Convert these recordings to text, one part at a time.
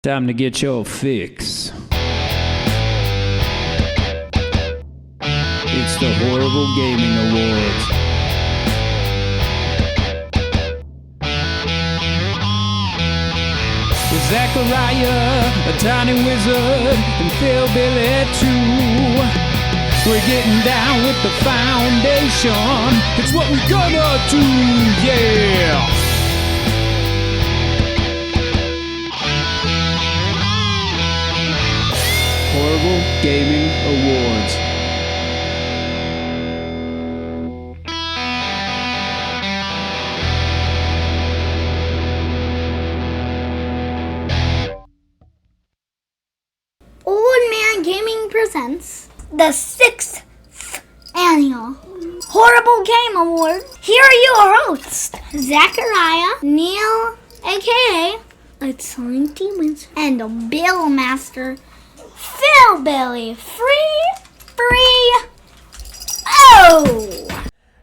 Time to get your fix. It's the Horrible Gaming Awards. With Zachariah, a tiny wizard, and Phil Billy too. We're getting down with the foundation. It's what we're gonna do, yeah! Horrible Gaming Awards. Old Man Gaming presents the 6th annual Horrible Game Award. Here are your hosts, Zachariah, Neil, aka It's Slinky Wins, and the Bill Master, Phil Billy. Oh!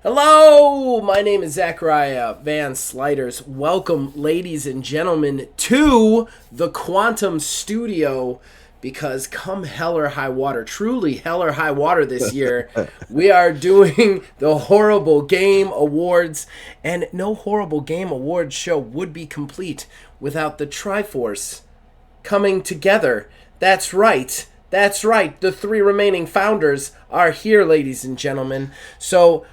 Hello, my name is Zachariah Van Sliders. Welcome, ladies and gentlemen, to the Quantum Studio. Because come hell or high water, truly hell or high water this year, we are doing the Horrible Game Awards. And no Horrible Game Awards show would be complete without the Triforce coming together. That's right. The three remaining founders are here, ladies and gentlemen. So,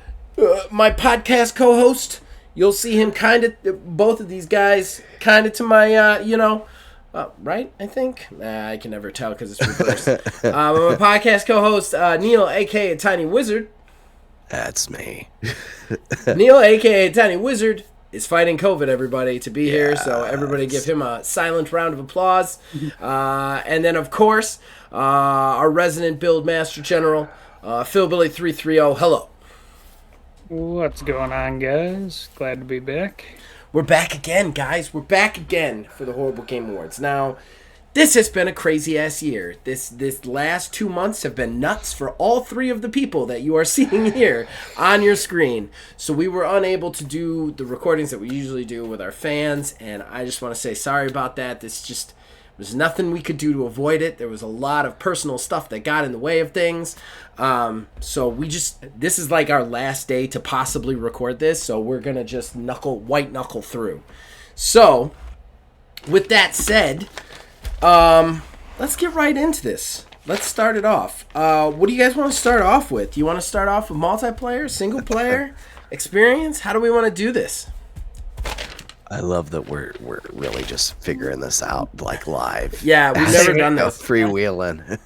my podcast co-host, you'll see him both of these guys kind of to my, right, I think? I can never tell because it's reversed. My podcast co-host, Neil, a.k.a. Tiny Wizard. That's me. Neil, a.k.a. Tiny Wizard, is fighting COVID, everybody, to be here. So everybody give him a silent round of applause. And then, of course, our resident build master general, Phil Billy 330. Hello. What's going on, guys? Glad to be back. We're back again, guys. We're back again for the Horrible Game Awards. Now, this has been a crazy-ass year. This last 2 months have been nuts for all three of the people that you are seeing here on your screen. So we were unable to do the recordings that we usually do with our fans, and I just want to say sorry about that. There's nothing we could do to avoid it. There was a lot of personal stuff that got in the way of things. So this is like our last day to possibly record this. So we're going to just white knuckle through. So with that said, let's get right into this. Let's start it off. What do you guys want to start off with? Do you want to start off with multiplayer, single player, experience? How do we want to do this? I love that we're really just figuring this out like live. Yeah, we've never done this. Freewheeling.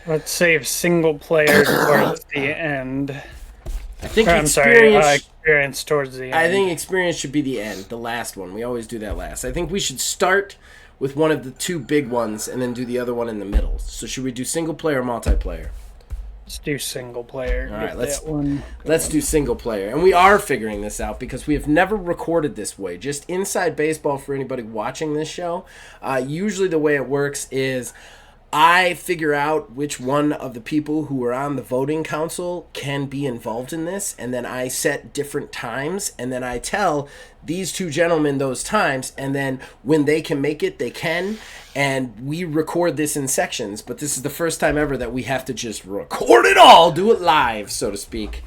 Let's save single player towards the end. I think experience towards the end. I think experience should be the end, the last one. We always do that last. I think we should start with one of the two big ones and then do the other one in the middle. So should we do single player or multiplayer? Let's do single player. All right, let's do single player. And we are figuring this out because we have never recorded this way. Just inside baseball for anybody watching this show. Usually the way it works is I figure out which one of the people who are on the voting council can be involved in this, and then I set different times, and then I tell these two gentlemen those times, and then when they can make it, they can, and we record this in sections. But this is the first time ever that we have to just record it all, do it live, so to speak.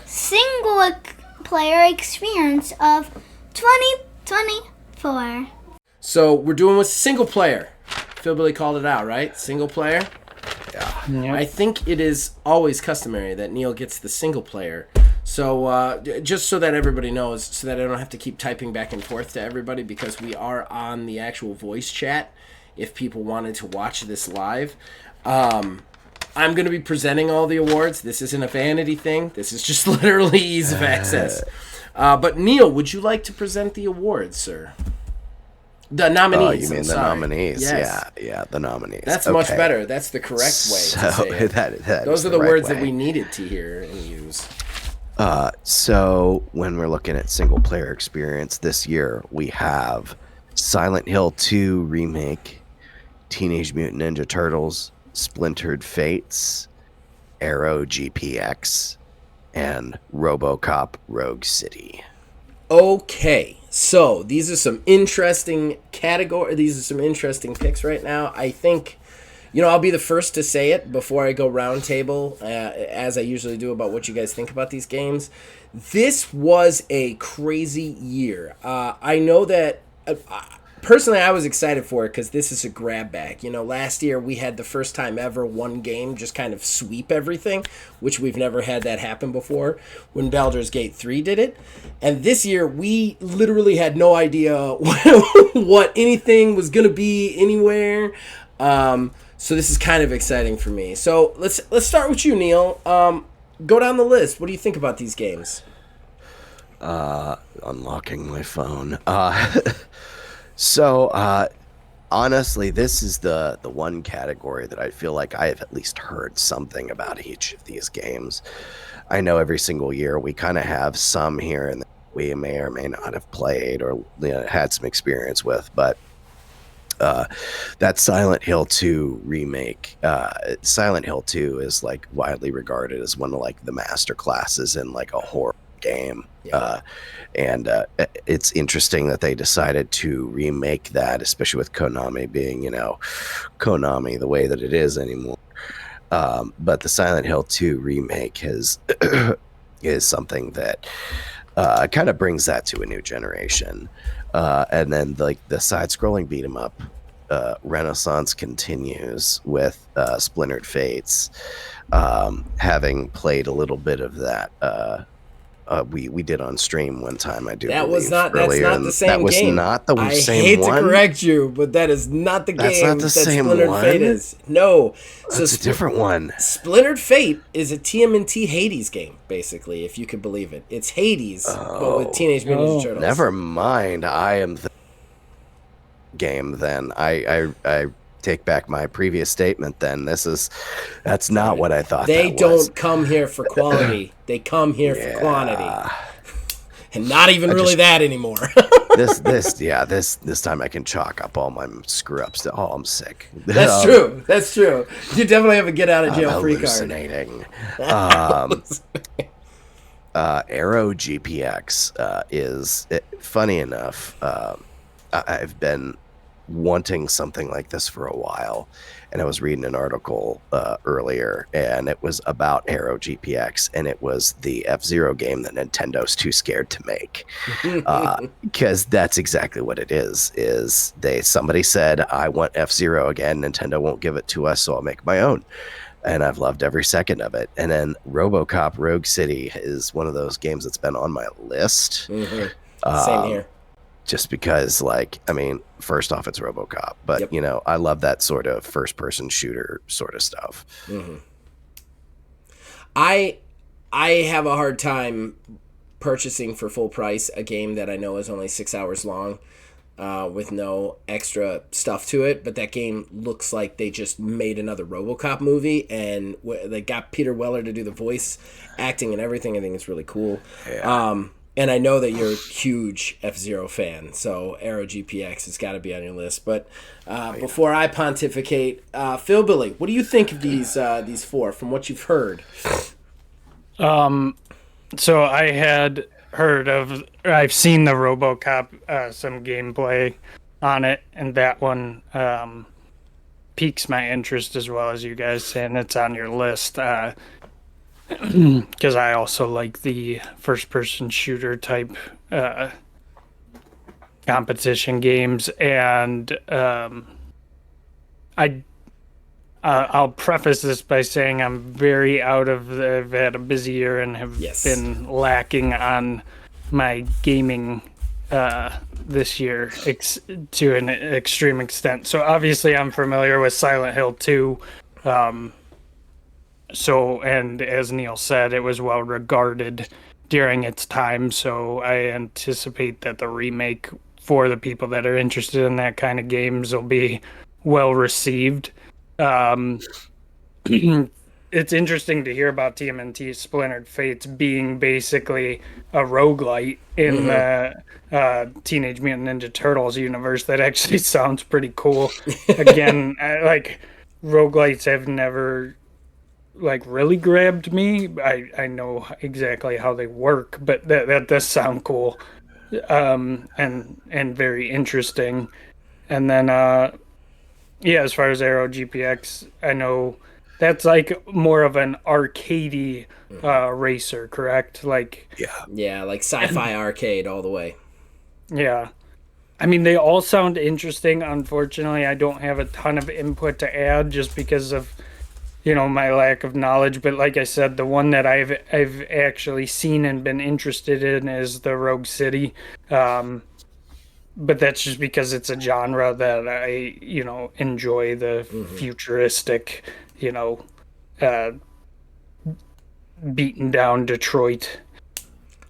Single player experience of 2024. So we're doing with single player. Phil Billy called it out, right? Single player? Yeah. Yep. I think it is always customary that Neil gets the single player. So just so that everybody knows, so that I don't have to keep typing back and forth to everybody, because we are on the actual voice chat if people wanted to watch this live. I'm going to be presenting all the awards. This isn't a vanity thing. This is just literally ease of access. But Neil, would you like to present the awards, sir? The nominees. Oh, you mean the nominees? Yes. Yeah, the nominees. That's okay. Much better. That's the correct way to say it. That Those are the the right words way. that we needed to hear and use. So when we're looking at single player experience this year, we have Silent Hill 2 Remake, Teenage Mutant Ninja Turtles, Splintered Fates, Arrow GPX, and RoboCop Rogue City. Okay, So these are some interesting These are some interesting picks right now. I think, I'll be the first to say it before I go roundtable, as I usually do, about what you guys think about these games. This was a crazy year. I know that. Personally, I was excited for it because this is a grab bag. Last year we had the first time ever one game just kind of sweep everything, which we've never had that happen before when Baldur's Gate 3 did it. And this year we literally had no idea what anything was going to be anywhere. So this is kind of exciting for me. So let's start with you, Neil. Go down the list. What do you think about these games? Unlocking my phone. So, honestly, this is the one category that I feel like I have at least heard something about each of these games. I know every single year we kind of have some here and we may or may not have played or had some experience with, but that Silent Hill 2 remake, Silent Hill 2 is like widely regarded as one of like the master classes in like a horror game. And it's interesting that they decided to remake that, especially with Konami being, Konami the way that it is anymore. But the Silent Hill 2 remake is something that kind of brings that to a new generation. And then like the side-scrolling beat 'em up renaissance continues with Splintered Fates. Having played a little bit of that. We did on stream one time. That's not the same game. That was not the same one. I hate to correct you, but that is not the game not the same Splintered one? Fate is. No. It's a different one. Splintered Fate is a TMNT Hades game, basically, if you could believe it. It's Hades, but with Teenage Mutant Ninja Turtles. Never mind. I am the game then. I take back my previous statement then. That's not what I thought they that was. don't come here for quality. They come here for quantity. And not even that anymore. this time I can chalk up all my screw ups to I'm sick. That's true. You definitely have a get out of jail free card. Hallucinating. Arrow GPX is funny enough. I've been wanting something like this for a while, and I was reading an article earlier, and it was about Arrow GPX, and it was the F-Zero game that Nintendo's too scared to make, because that's exactly what it is. Somebody said, I want F-Zero again, Nintendo won't give it to us, so I'll make my own. And I've loved every second of it. And then RoboCop Rogue City is one of those games that's been on my list. Mm-hmm. Same here. Just because, first off, it's RoboCop, but I love that sort of first-person shooter sort of stuff. Mm-hmm. I have a hard time purchasing for full price a game that I know is only 6 hours long, with no extra stuff to it. But that game looks like they just made another RoboCop movie, and they got Peter Weller to do the voice acting and everything. I think it's really cool. Yeah. And I know that you're a huge F-Zero fan, so Arrow GPX has got to be on your list. But before I pontificate, Phil, Billy, what do you think of these four from what you've heard? So I had I've seen the RoboCop, some gameplay on it, and that one piques my interest as well as you guys saying it's on your list. Because I also like the first-person shooter type competition games, and I'll preface this by saying I've had a busy year and have been lacking on my gaming this year to an extreme extent. So obviously I'm familiar with Silent Hill 2. And as Neil said, it was well regarded during its time, so I anticipate that the remake for the people that are interested in that kind of games will be well received. It's interesting to hear about TMNT Splintered Fates being basically a roguelite in the Teenage Mutant Ninja Turtles universe. That actually sounds pretty cool. Again, roguelites have never really grabbed me. I know exactly how they work, but that does sound cool. and very interesting. And then yeah, as far as Aero GPX, I know that's like more of an arcadey racer, correct? Like, Yeah. Yeah, like sci-fi arcade all the way. yeah. I mean, they all sound interesting. Unfortunately, I don't have a ton of input to add just because of, my lack of knowledge. But like I said, the one that I've actually seen and been interested in is the Rogue City. But that's just because it's a genre that I, enjoy the futuristic, uh, beaten down Detroit.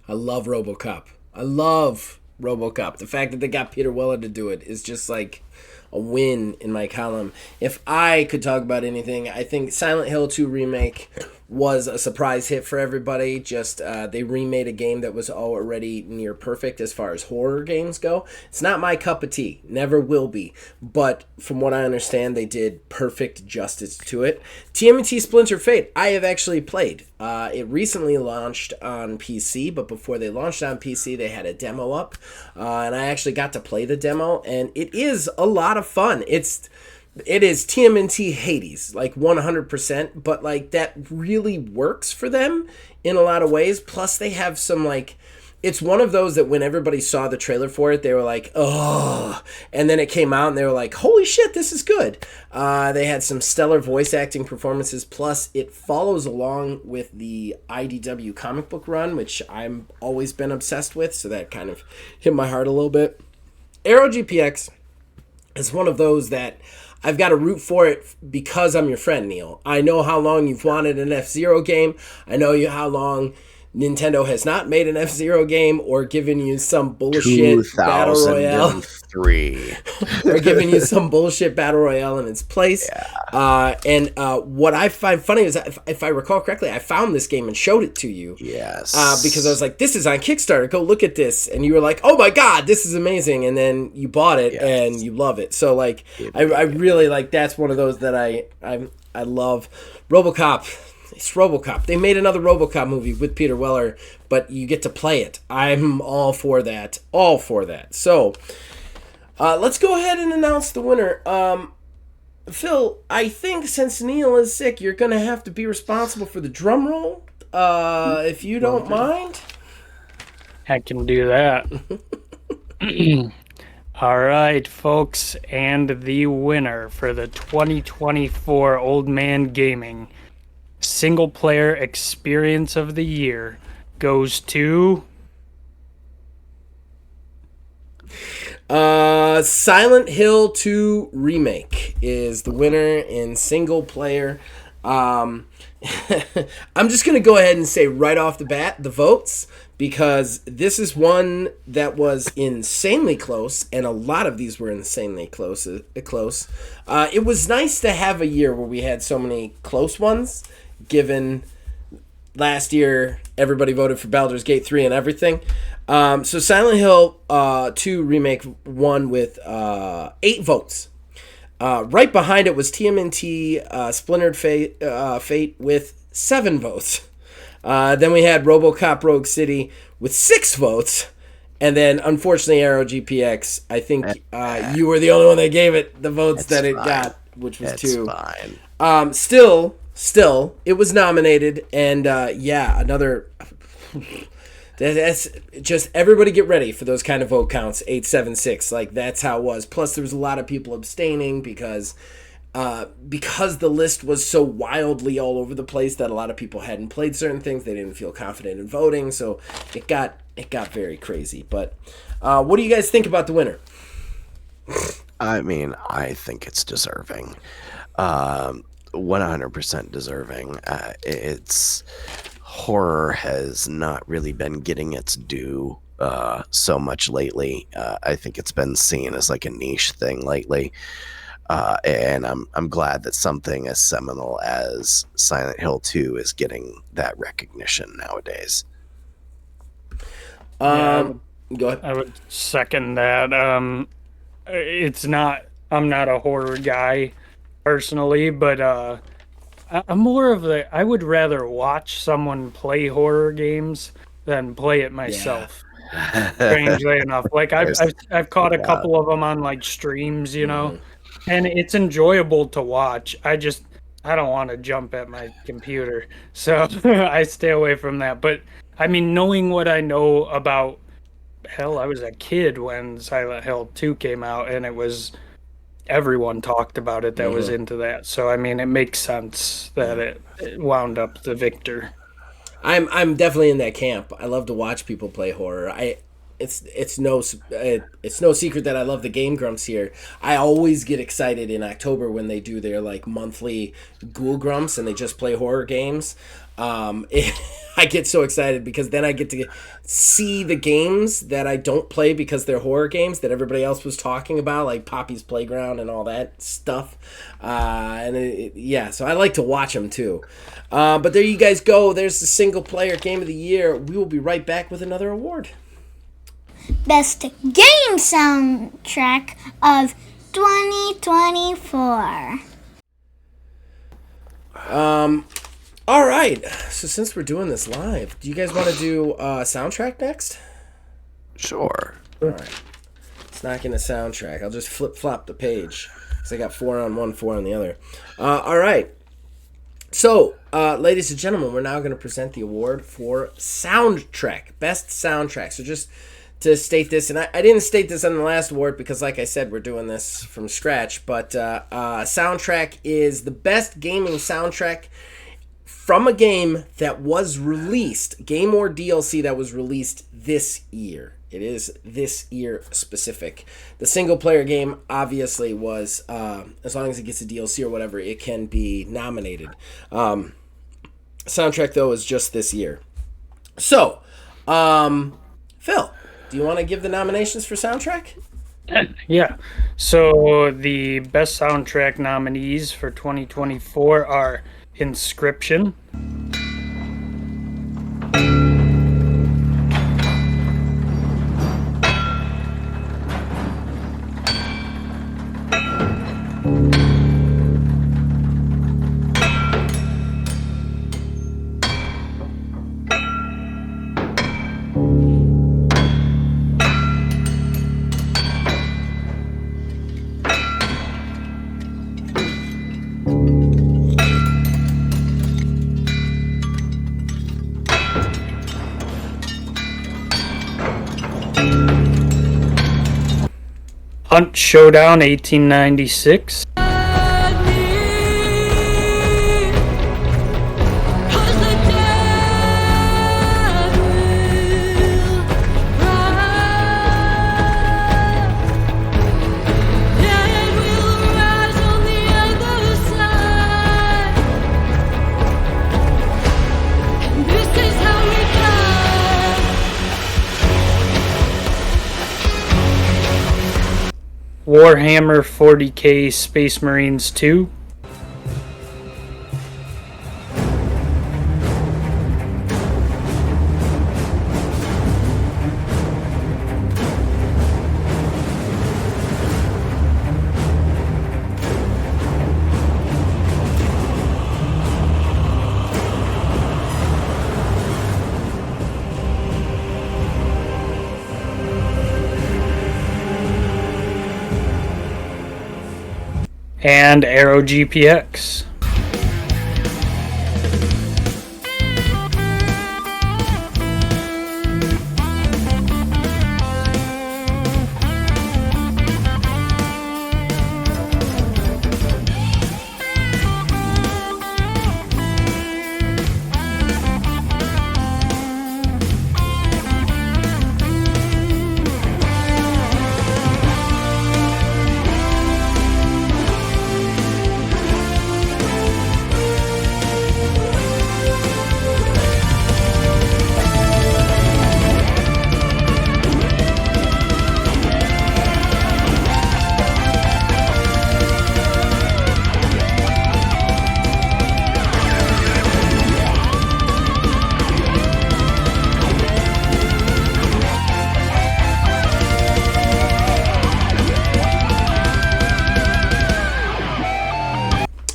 I love RoboCop. I love RoboCop. The fact that they got Peter Weller to do it is just like a win in my column. If I could talk about anything, I think Silent Hill 2 Remake was a surprise hit for everybody. Just they remade a game that was already near perfect as far as horror games go. It's not my cup of tea, never will be, but from what I understand, they did perfect justice to it. TMNT Splinter Fate, I have actually played. It recently launched on PC, but before they launched on PC, they had a demo up, and I actually got to play the demo, and it is a lot of fun. It is TMNT Hades, like 100%, but like that really works for them in a lot of ways. Plus, they have some like, it's one of those that when everybody saw the trailer for it, they were like, oh, and then it came out and they were like, holy shit, this is good. They had some stellar voice acting performances. Plus, it follows along with the IDW comic book run, which I've always been obsessed with, so that kind of hit my heart a little bit. Aero GPX is one of those that I've got to root for it because I'm your friend, Neil. I know how long you've wanted an F-Zero game. I know how long Nintendo has not made an F-Zero game or given you some bullshit battle royale. 2003. Or giving you some bullshit battle royale in its place. Yeah. And what I find funny is, if I recall correctly, I found this game and showed it to you. Yes. Because I was like, this is on Kickstarter. Go look at this. And you were like, oh my God, this is amazing. And then you bought it and you love it. So like, I really like, that's one of those that I love. RoboCop. It's RoboCop. They made another RoboCop movie with Peter Weller, but you get to play it. I'm all for that. All for that. So, let's go ahead and announce the winner. Phil, I think since Neil is sick, you're going to have to be responsible for the drum roll, if you don't mind. I can do that. All right, folks, and the winner for the 2024 Old Man Gaming Single Player Experience of the Year goes to Silent Hill 2 Remake is the winner in single player. I'm just going to go ahead and say right off the bat the votes, because this is one that was insanely close, and a lot of these were insanely close. It was nice to have a year where we had so many close ones, given last year everybody voted for Baldur's Gate 3 and everything. So Silent Hill 2 Remake won with 8 votes. Right behind it was TMNT Splintered Fate with 7 votes. Then we had RoboCop Rogue City with 6 votes. And then, unfortunately, Aero GPX, I think you were the only one that gave it the votes that it got, which was 2. Fine. Still, it was nominated, and another. That's just, everybody get ready for those kind of vote counts. 876, like that's how it was. Plus, there was a lot of people abstaining because the list was so wildly all over the place that a lot of people hadn't played certain things. They didn't feel confident in voting, so it got very crazy. But what do you guys think about the winner? I mean, I think it's deserving. 100% deserving. It's horror has not really been getting its due so much lately. I think it's been seen as like a niche thing lately. And I'm glad that something as seminal as Silent Hill 2 is getting that recognition nowadays. Go ahead. I would second that. I'm not a horror guy personally, but I'm more of I would rather watch someone play horror games than play it myself. Strangely enough, like I've caught a Yeah. couple of them on like streams, and it's enjoyable to watch. I don't want to jump at my computer, so I stay away from that. But I mean, knowing what I know about, hell, I was a kid when Silent Hill 2 came out, and it was everyone talked about it that was into that. So I mean, it makes sense that it wound up the victor. I'm definitely in that camp. I love to watch people play horror. It's no secret that I love the Game Grumps here. I always get excited in October when they do their like monthly Ghoul Grumps and they just play horror games. I get so excited because then I get to see the games that I don't play because they're horror games that everybody else was talking about, like Poppy's Playground and all that stuff. So I like to watch them too. But there you guys go. There's the single player game of the year. We will be right back with another award. Best game soundtrack of 2024. All right. So since we're doing this live, do you guys want to do soundtrack next? Sure. All right. Let's knock in the soundtrack. I'll just flip-flop the page because I got 4 on one, 4 on the other. All right. So, ladies and gentlemen, we're now going to present the award for soundtrack, best soundtrack. So just to state this, and I didn't state this on the last award because, like I said, we're doing this from scratch, but soundtrack is the best gaming soundtrack from a game that was released, game or DLC that was released this year. It is this year specific. The single-player game obviously was, as long as it gets a DLC or whatever, it can be nominated. Soundtrack, though, is just this year. So, Phil, do you want to give the nominations for soundtrack? Yeah. So the best soundtrack nominees for 2024 are Inscription, Hunt Showdown 1896, Warhammer 40k Space Marines 2, and Aero GPX.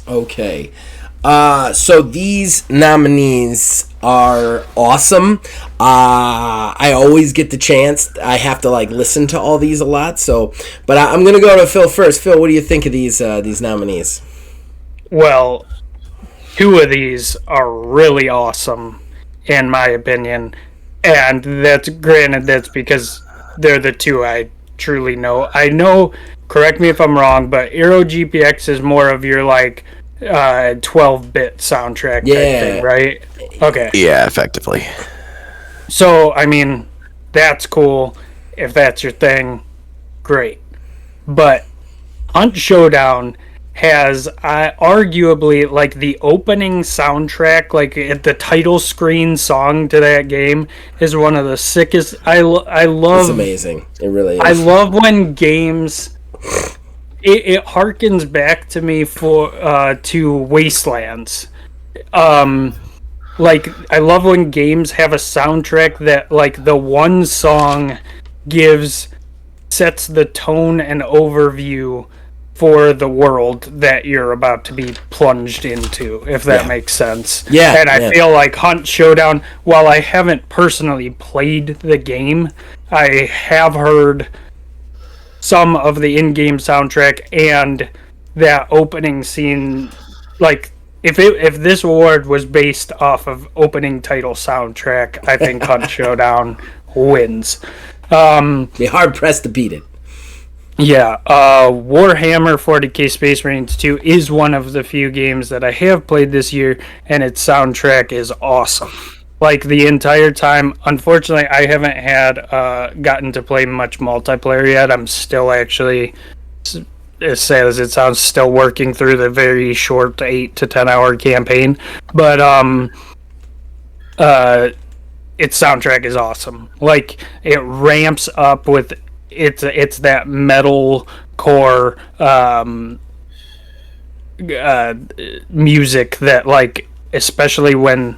Okay. So these nominees are awesome. I always get the chance. I have to like listen to all these a lot. So, but I'm gonna go to Phil first. Phil, what do you think of these nominees? Well, two of these are really awesome, in my opinion, and that's granted. That's because they're the two I truly know. I know. Correct me if I'm wrong, but Aero GPX is more of your like 12-bit soundtrack type thing, right? Okay. Yeah, effectively. So, I mean, that's cool. If that's your thing, great. But Hunt Showdown has arguably like the opening soundtrack, like the title screen song to that game is one of the sickest. I love. It's amazing. It really is. I love when games. It harkens back to me to Wastelands. Like, I love when games have a soundtrack that, like, the one song sets the tone and overview for the world that you're about to be plunged into, if that makes sense. Yeah. And I feel like Hunt Showdown, while I haven't personally played the game, I have heard some of the in-game soundtrack, and that opening scene, like, if this award was based off of opening title soundtrack, I think Hunt Showdown wins. Be hard pressed to beat it. Yeah, Warhammer 40k Space Marines 2 is one of the few games that I have played this year, and its soundtrack is awesome. Like, the entire time. Unfortunately, I haven't gotten to play much multiplayer yet. I'm still actually, as sad as it sounds, still working through the very short 8 to 10 hour campaign. But its soundtrack is awesome. Like, it ramps up with it's that metal core music that, like, especially when,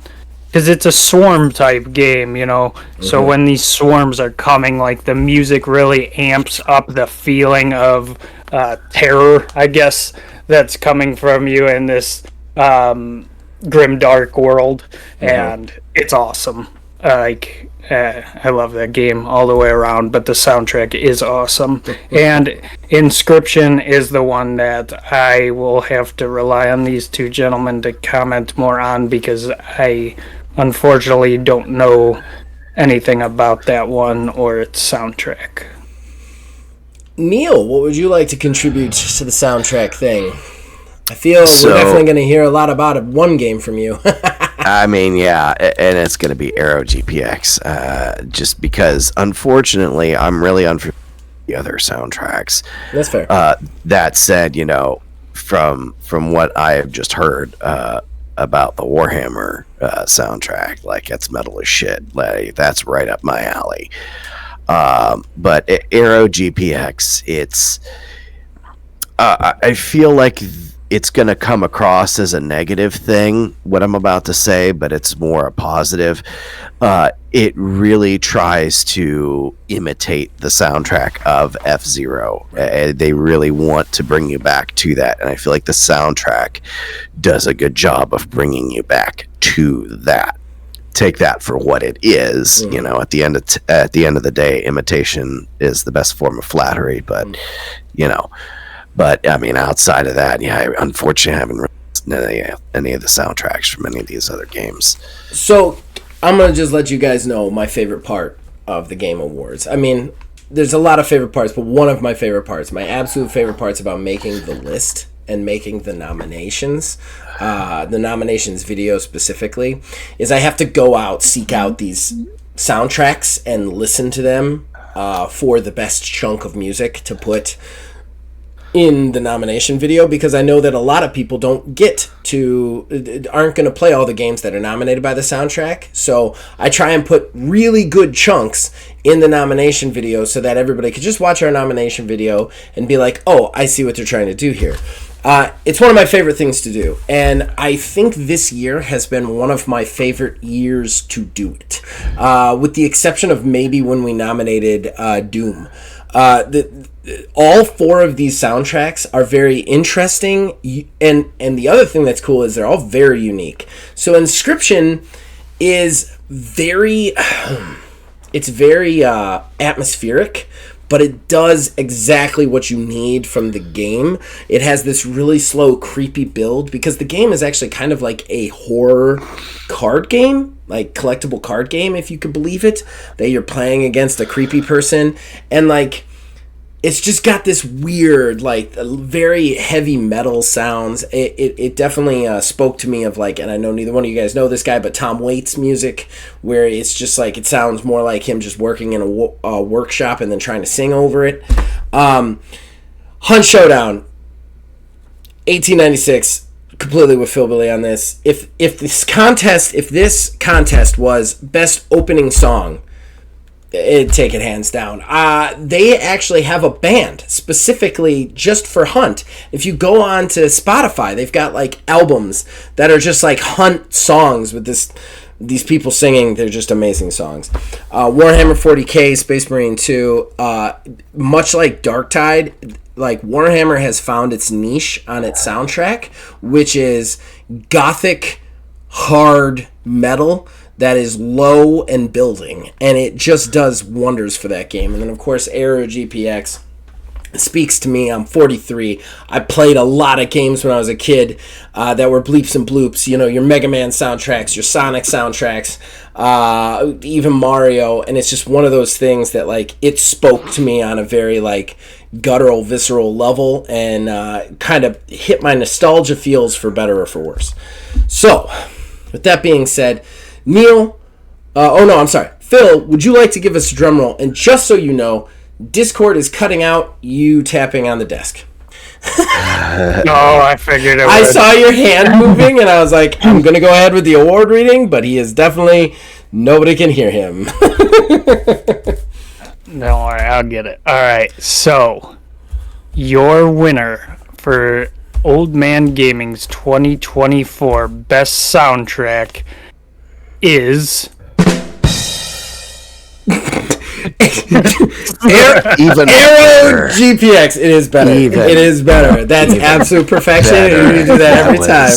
because it's a swarm type game, you know. So when these swarms are coming, like, the music really amps up the feeling of terror, I guess, that's coming from you in this grim dark world, and it's awesome. I love that game all the way around, but the soundtrack is awesome. And Inscription is the one that I will have to rely on these two gentlemen to comment more on, because I unfortunately don't know anything about that one or its soundtrack. Neil, what would you like to contribute to the soundtrack thing? I feel So- we're definitely going to hear a lot about one game from you. I mean, yeah, and it's going to be Aero GPX, just because, unfortunately, I'm really unfamiliar with the other soundtracks. That's fair. That said, you know, from what I have just heard about the Warhammer soundtrack, like, it's metal as shit. Like, that's right up my alley. But Aero GPX, it's I feel like it's going to come across as a negative thing, what I'm about to say, but it's more a positive. It really tries to imitate the soundtrack of F-Zero. They really want to bring you back to that, and I feel like the soundtrack does a good job of bringing you back to that. Take that for what it is. You know, at the end of the day, imitation is the best form of flattery, but you know. But, I mean, outside of that, yeah, I unfortunately haven't listened to any of the soundtracks from any of these other games. So, I'm going to just let you guys know my favorite part of the Game Awards. I mean, there's a lot of favorite parts, but one of my favorite parts, my absolute favorite parts about making the list and making the nominations video specifically, is I have to go out, seek out these soundtracks and listen to them for the best chunk of music to put in the nomination video, because I know that a lot of people aren't going to play all the games that are nominated by the soundtrack. So I try and put really good chunks in the nomination video so that everybody could just watch our nomination video and be like, oh, I see what they're trying to do here. It's one of my favorite things to do, and I think this year has been one of my favorite years to do it, with the exception of maybe when we nominated Doom. All four of these soundtracks are very interesting, and the other thing that's cool is they're all very unique. So Inscription is very, it's very atmospheric, but it does exactly what you need from the game. It has this really slow, creepy build, because the game is actually kind of like a horror card game, like collectible card game, if you could believe it, that you're playing against a creepy person. And like, it's just got this weird, like, very heavy metal sounds. It definitely spoke to me of, like, and I know neither one of you guys know this guy, but Tom Waits music, where it's just like, it sounds more like him just working in a workshop and then trying to sing over it. Hunt Showdown, 1896, completely with Philbilly on this. If this contest was best opening song, it'd take it hands down. They actually have a band specifically just for Hunt. If you go on to Spotify, they've got like albums that are just like Hunt songs with these people singing. They're just amazing songs. Warhammer 40k, Space Marine 2, much like Darktide, like Warhammer has found its niche on its soundtrack, which is gothic hard metal that is low and building, and it just does wonders for that game. And then, of course, Aero GPX speaks to me. I'm 43. I played a lot of games when I was a kid that were bleeps and bloops. You know, your Mega Man soundtracks, your Sonic soundtracks, even Mario. And it's just one of those things that, like, it spoke to me on a very, like, guttural, visceral level, and kind of hit my nostalgia feels, for better or for worse. So, with that being said, Neil, Phil, would you like to give us a drum roll? And just so you know, Discord is cutting out you tapping on the desk. Oh, I figured it would. I saw your hand moving, and I was like, I'm going to go ahead with the award reading, but he is definitely, nobody can hear him. Don't worry, I'll get it. All right, so your winner for Old Man Gaming's 2024 Best Soundtrack is Even Aero better. GPX. It is better. Even It is better. That's absolute perfection, and you do that every time.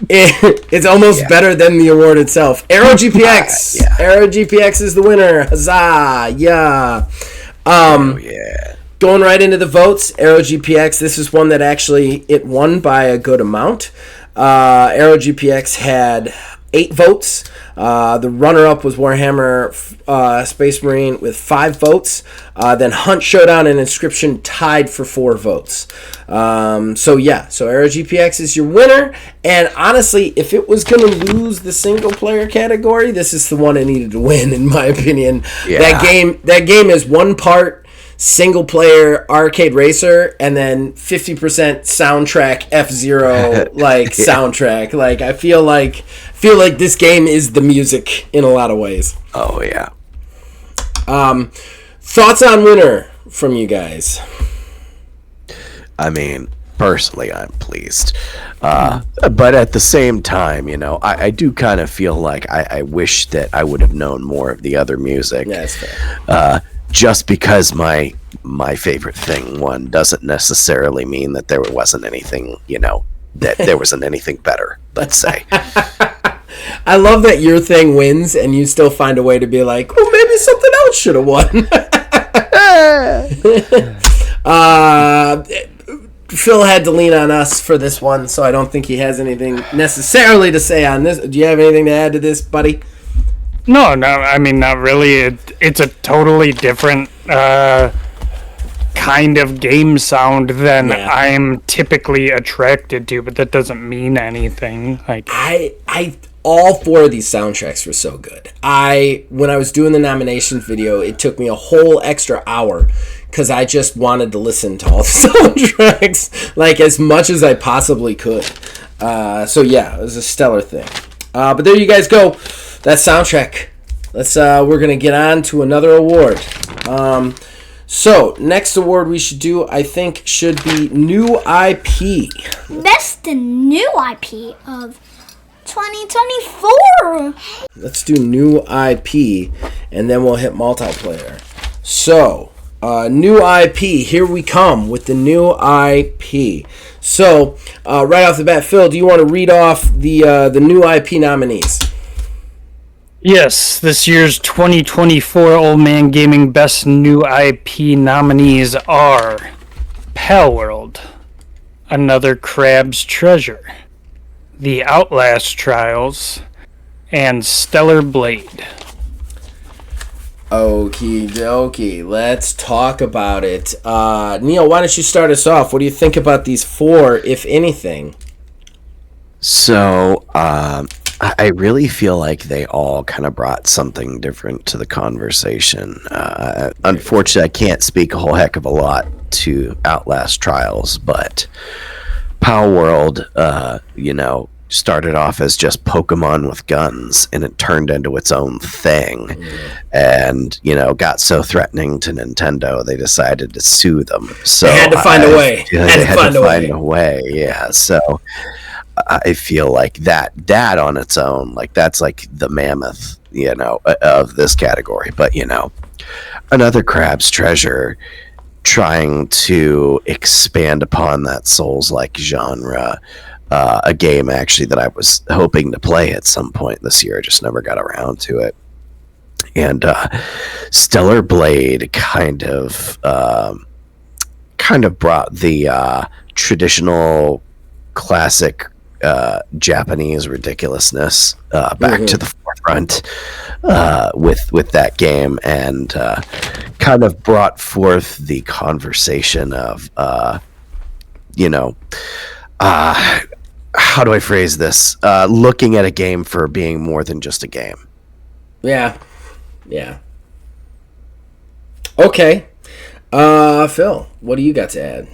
It's almost better than the award itself. Aero GPX. Yeah. Aero GPX is the winner. Huzzah! Yeah. Yeah. Going right into the votes, Aero GPX. This is one that actually it won by a good amount. Aero GPX had 8 votes. The runner-up was Warhammer Space Marine with 5 votes. Then Hunt Showdown and Inscription tied for 4 votes. So Aero GPX is your winner. And honestly, if it was going to lose the single-player category, this is the one it needed to win, in my opinion. Yeah. That game is one part single player arcade racer and then 50% soundtrack F-Zero like soundtrack. Like I feel like this game is the music in a lot of ways. Oh yeah. Thoughts on winner from you guys? I mean, personally, I'm pleased. But at the same time, you know, I do kind of feel like I wish that I would have known more of the other music. Yeah, that's fair. Just because my favorite thing won doesn't necessarily mean that there wasn't anything, you know, that there wasn't anything better, let's say. I love that your thing wins and you still find a way to be like, oh, maybe something else should have won. Phil had to lean on us for this one, so I don't think he has anything necessarily to say on this. Do you have anything to add to this, buddy? No, I mean, not really. It's a totally different kind of game sound than I'm typically attracted to, but that doesn't mean anything. Like I all 4 of these soundtracks were so good. When I was doing the nominations video, it took me a whole extra hour because I just wanted to listen to all the soundtracks like as much as I possibly could. So yeah, it was a stellar thing. But there you guys go. That soundtrack. We're gonna get on to another award. So next award we should do, I think, should be new IP. Best new IP of 2024. Let's do new IP, and then we'll hit multiplayer. So, new IP. Here we come with the new IP. So, right off the bat, Phil, do you want to read off the new IP nominees? Yes, this year's 2024 Old Man Gaming Best New IP nominees are Palworld, Another Crab's Treasure, The Outlast Trials, and Stellar Blade. Okie dokie, let's talk about it. Neil, why don't you start us off? What do you think about these 4, if anything? So, I really feel like they all kind of brought something different to the conversation. Unfortunately, I can't speak a whole heck of a lot to Outlast Trials, but Palworld, started off as just Pokemon with guns, and it turned into its own thing, and got so threatening to Nintendo they decided to sue them. So They had to find a way. They had to find a way. Yeah. So I feel like that on its own, like that's like the mammoth, of this category. But Another Crab's Treasure, trying to expand upon that Souls-like genre. A game actually that I was hoping to play at some point this year, just never got around to it. And Stellar Blade kind of brought the traditional classic Japanese ridiculousness back to the forefront with that game, and kind of brought forth the conversation of how do I phrase this? Looking at a game for being more than just a game. Yeah. Okay. Phil, what do you got to add?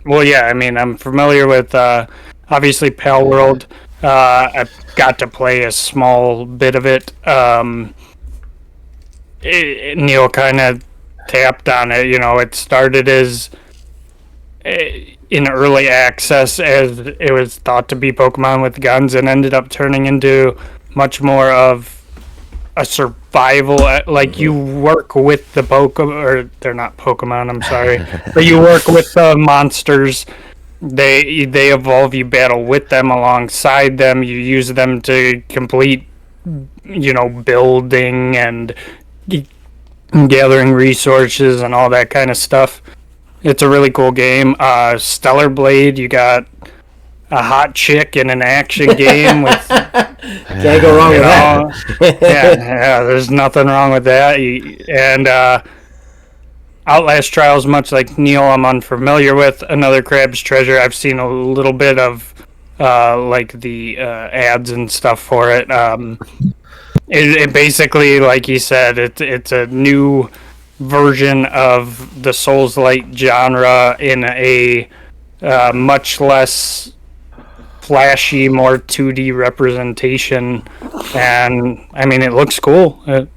Well, yeah, I mean, I'm familiar with, obviously, Palworld. I've got to play a small bit of it. Neil kind of tapped on it. It started as in early access as it was thought to be Pokemon with guns, and ended up turning into much more of a survival. Like, you work with the or they're not Pokemon, I'm sorry, but you work with the monsters. They evolve, you battle with them, alongside them, you use them to complete building and gathering resources and all that kind of stuff. It's a really cool game. Stellar Blade, you got a hot chick in an action game with Can't go wrong with that. yeah, there's nothing wrong with that. And Outlast Trials, much like Neil, I'm unfamiliar with. Another Crab's Treasure, I've seen a little bit of like the ads and stuff for it. It basically, like he said, it's a new version of the Souls-like genre in a much less flashy, more 2D representation, and I mean, it looks cool. Yeah,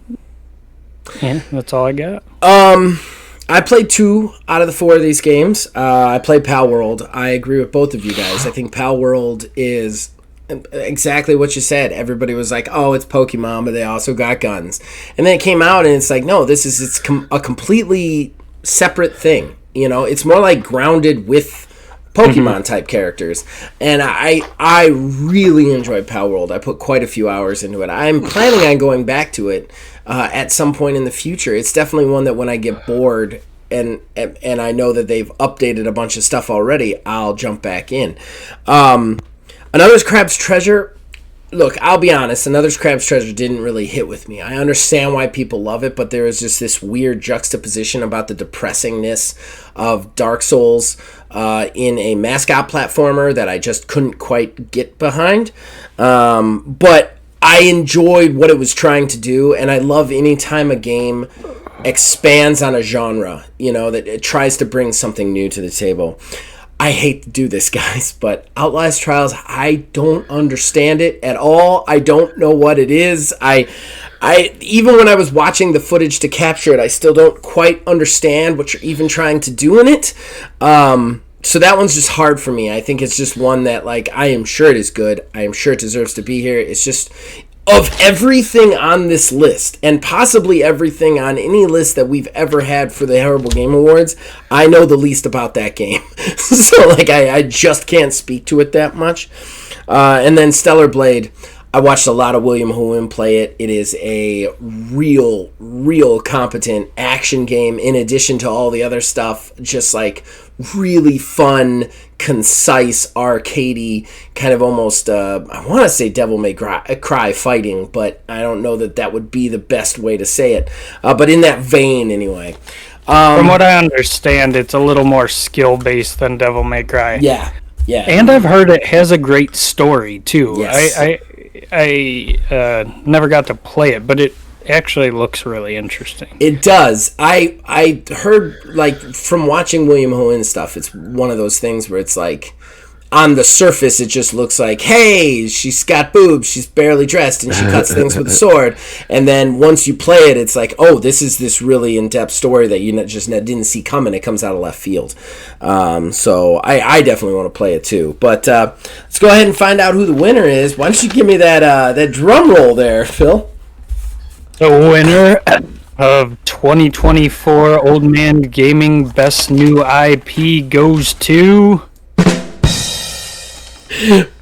that's all I got. I played 2 out of the 4 of these games. I played Palworld. I agree with both of you guys. I think Palworld is exactly what you said. Everybody was like, "Oh, it's Pokemon, but they also got guns." And then it came out, and it's like, no, it's a completely separate thing. It's more like grounded with Pokemon type characters, and I really enjoyed Palworld. I put quite a few hours into it. I'm planning on going back to it at some point in the future. It's definitely one that when I get bored and I know that they've updated a bunch of stuff already, I'll jump back in. Another Crab's Treasure. Look, I'll be honest, Another Crab's Treasure didn't really hit with me. I understand why people love it, but there is just this weird juxtaposition about the depressingness of Dark Souls in a mascot platformer that I just couldn't quite get behind. But I enjoyed what it was trying to do, and I love any time a game expands on a genre, that it tries to bring something new to the table. I hate to do this, guys, but Outlast Trials, I don't understand it at all. I don't know what it is. I even when I was watching the footage to capture it, I still don't quite understand what you're even trying to do in it. So that one's just hard for me. I think it's just one that, like, I am sure it is good. I am sure it deserves to be here. It's just, of everything on this list, and possibly everything on any list that we've ever had for the Horrible Game Awards, I know the least about that game. So, like, I just can't speak to it that much. And then Stellar Blade. I watched a lot of William Houin play it. It is a real competent action game in addition to all the other stuff. Just like really fun, concise, arcadey, kind of almost, I want to say Devil May Cry fighting, but I don't know that would be the best way to say it. But in that vein, anyway. From what I understand, it's a little more skill-based than Devil May Cry. Yeah. And I've heard it has a great story, too. Yes. I never got to play it, but it actually looks really interesting. It does. I heard, like, from watching William Houin stuff, it's one of those things where it's like, on the surface, it just looks like, hey, she's got boobs, she's barely dressed, and she cuts things with a sword. And then once you play it, it's like, oh, this is this really in-depth story that you just didn't see coming. It comes out of left field. So I definitely want to play it too. But let's go ahead and find out who the winner is. Why don't you give me that drum roll there, Phil? The winner of 2024 Old Man Gaming Best New IP goes to...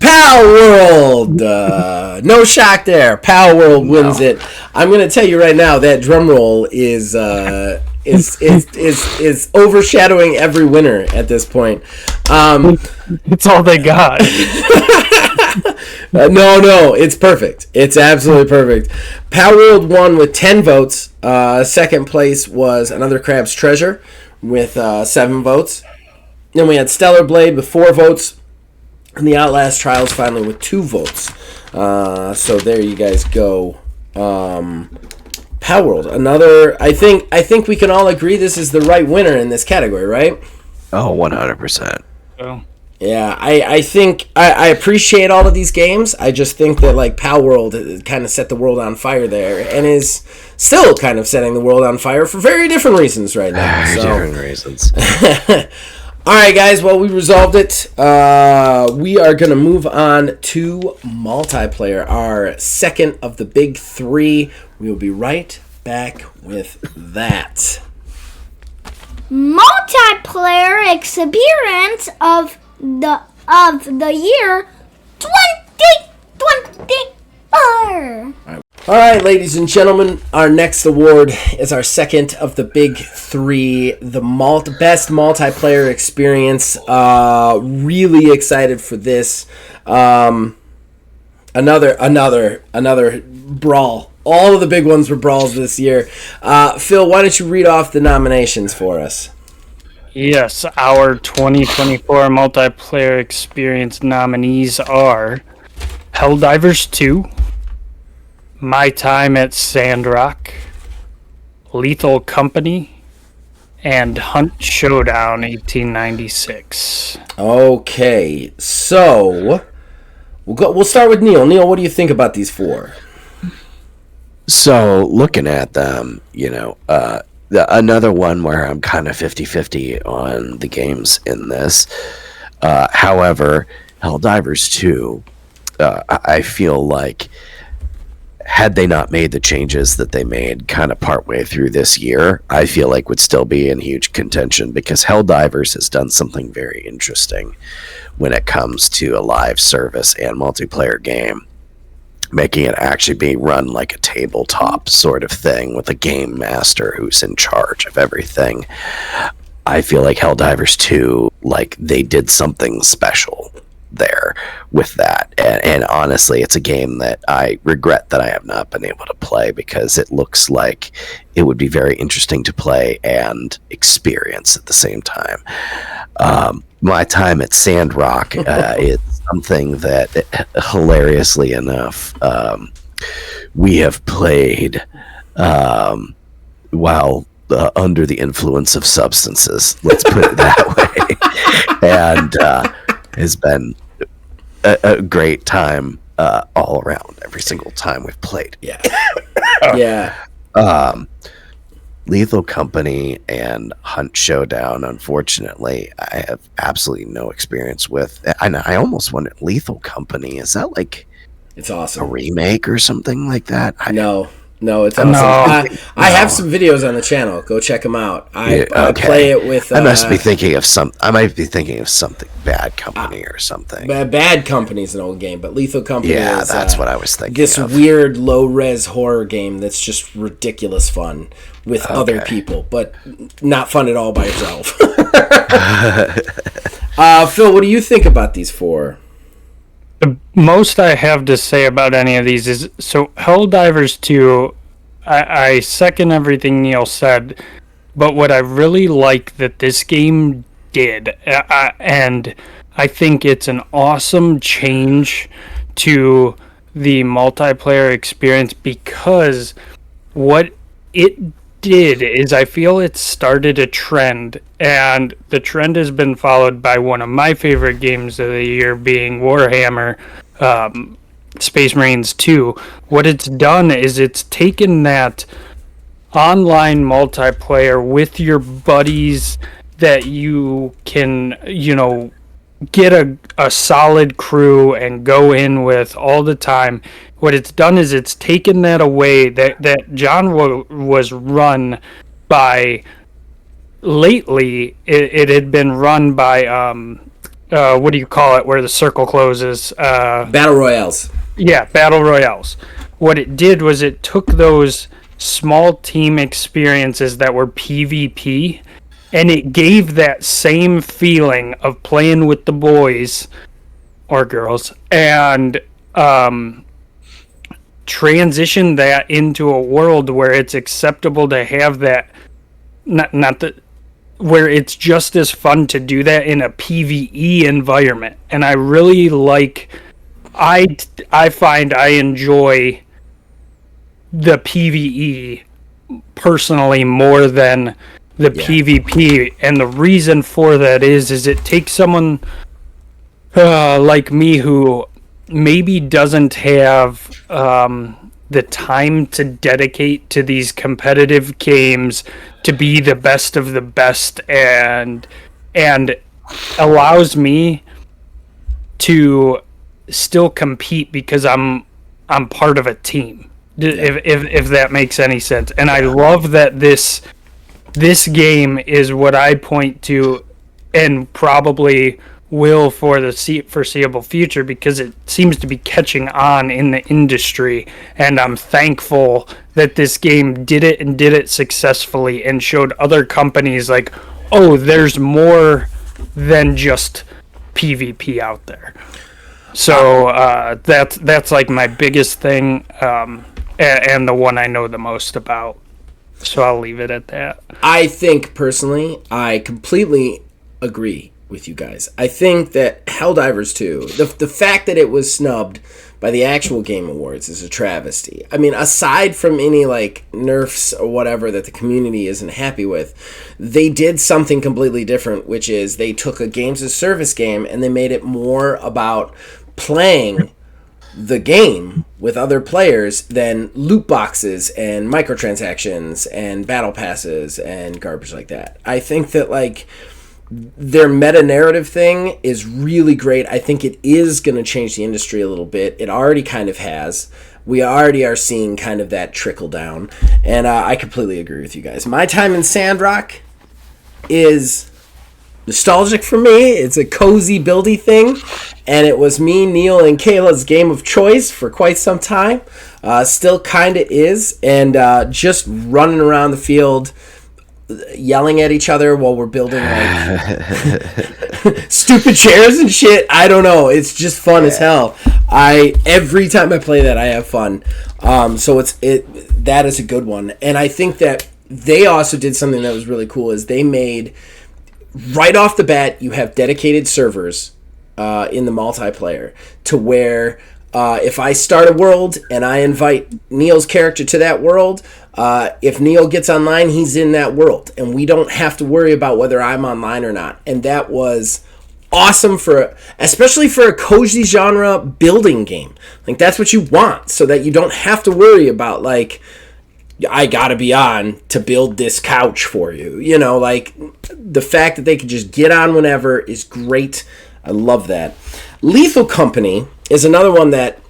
Pal World! No shock there. Pal World wins it. I'm going to tell you right now that drum roll is overshadowing every winner at this point. It's all they got. No, it's perfect. It's absolutely perfect. Pal World won with 10 votes. Second place was Another Crab's Treasure with 7 votes. Then we had Stellar Blade with 4 votes. And the Outlast Trials finally with 2 votes. So there you guys go. Pal World, another. I think we can all agree this is the right winner in this category, right? Oh, 100%. Oh. Yeah, I think I appreciate all of these games. I just think that like Pal World kind of set the world on fire there, and is still kind of setting the world on fire for very different reasons right now. Different reasons. All right, guys. Well, we resolved it. We are going to move on to multiplayer, our second of the big 3. We will be right back with that. Multiplayer experience of the year 2024. All right, ladies and gentlemen, our next award is our second of the big 3, the best multiplayer experience. Really excited for this. Another brawl. All of the big ones were brawls this year. Phil, why don't you read off the nominations for us? Yes, our 2024 multiplayer experience nominees are Helldivers 2, My Time at Sandrock, Lethal Company, and Hunt Showdown 1896. Okay, so we'll start with Neil. Neil, what do you think about these 4? So, looking at them, another one where I'm kind of 50-50 on the games in this. However, Helldivers 2, I feel like had they not made the changes that they made kind of partway through this year, I feel like would still be in huge contention, because Helldivers has done something very interesting when it comes to a live service and multiplayer game, making it actually be run like a tabletop sort of thing with a game master who's in charge of everything. I feel like Helldivers 2, like, they did something special there with that, and honestly, it's a game that I regret that I have not been able to play, because it looks like it would be very interesting to play and experience at the same time. My Time at Sandrock is something that, hilariously enough, we have played while under the influence of substances, let's put it that way, and has been a great time all around every single time we've played. Yeah. Yeah. Lethal Company and Hunt Showdown, unfortunately, I have absolutely no experience with. I almost wonder, Lethal Company, is that like It's awesome. a remake or something like that? No, No, it's awesome. I have some videos on the channel. Go check them out. I play it with. I must be thinking of some. I might be thinking of something. Bad Company or something. Bad Company's an old game, but Lethal Company. Yeah, is, that's what I was thinking. This of. weird low-res horror game that's just ridiculous fun with other people, but not fun at all by yourself. Phil, what do you think about these four? The most I have to say about any of these is, so Helldivers 2, I second everything Neil said, but what I really like that this game did, and I think it's an awesome change to the multiplayer experience, because what it did is I feel it started a trend, and the trend has been followed by one of my favorite games of the year, being Warhammer Space Marines 2. What it's done is it's taken that online multiplayer with your buddies that you can, get a solid crew and go in with all the time. What it's done is it's taken that away, that genre was run by, lately it had been run by what do you call it, where the circle closes, Battle Royales. Yeah, Battle Royales. What it did was it took those small team experiences that were PvP, and it gave that same feeling of playing with the boys or girls, and transition that into a world where it's acceptable to have that, where it's just as fun to do that in a PvE environment. And I really I find I enjoy the PvE personally more than the PvP, and the reason for that is it takes someone like me who maybe doesn't have the time to dedicate to these competitive games to be the best of the best, and allows me to still compete because I'm part of a team, if that makes any sense. And I love that this game is what I point to, and probably will for the foreseeable future, because it seems to be catching on in the industry, and I'm thankful that this game did it, and did it successfully, and showed other companies like, oh, there's more than just PvP out there. So that's like my biggest thing, and the one I know the most about. So I'll leave it at that. I think, personally, I completely agree with you guys. I think that Helldivers 2, the fact that it was snubbed by the actual Game Awards is a travesty. I mean, aside from any, nerfs or whatever that the community isn't happy with, they did something completely different, which is they took a games as service game and they made it more about playing the game with other players than loot boxes and microtransactions and battle passes and garbage like that. I think that their meta narrative thing is really great. I think it is going to change the industry a little bit. It already kind of has. We already are seeing kind of that trickle down, and I completely agree with you guys. My time in Sandrock is nostalgic for me. It's a cozy buildy thing, and it was me, Neil, and Kayla's game of choice for quite some time. Still kind of is, and just running around the field yelling at each other while we're building stupid chairs and shit. I don't know, it's just fun as hell. Every time I play that, I have fun. So that is a good one. And I think that they also did something that was really cool, is they made, right off the bat, you have dedicated servers in the multiplayer, to where if I start a world and I invite Neil's character to that world, if Neil gets online, he's in that world, and we don't have to worry about whether I'm online or not. And that was awesome, especially for a cozy genre building game. That's what you want, so that you don't have to worry about I gotta be on to build this couch for you. The fact that they can just get on whenever is great. I love that. Lethal Company is another one that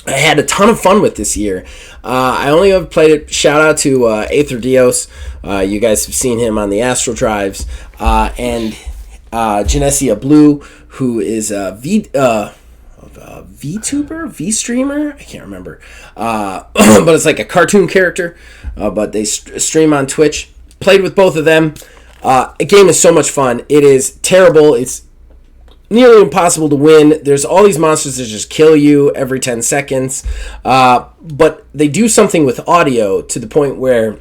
I had a ton of fun with this year. I only have played it. Shout out to Aether Dios. You guys have seen him on the Astral Drives. And Genesia Blue, who is a VTuber? V-streamer? I can't remember. But it's like a cartoon character. But they stream on Twitch. Played with both of them. The game is so much fun. It is terrible. It's nearly impossible to win. There's all these monsters that just kill you every 10 seconds. But they do something with audio to the point where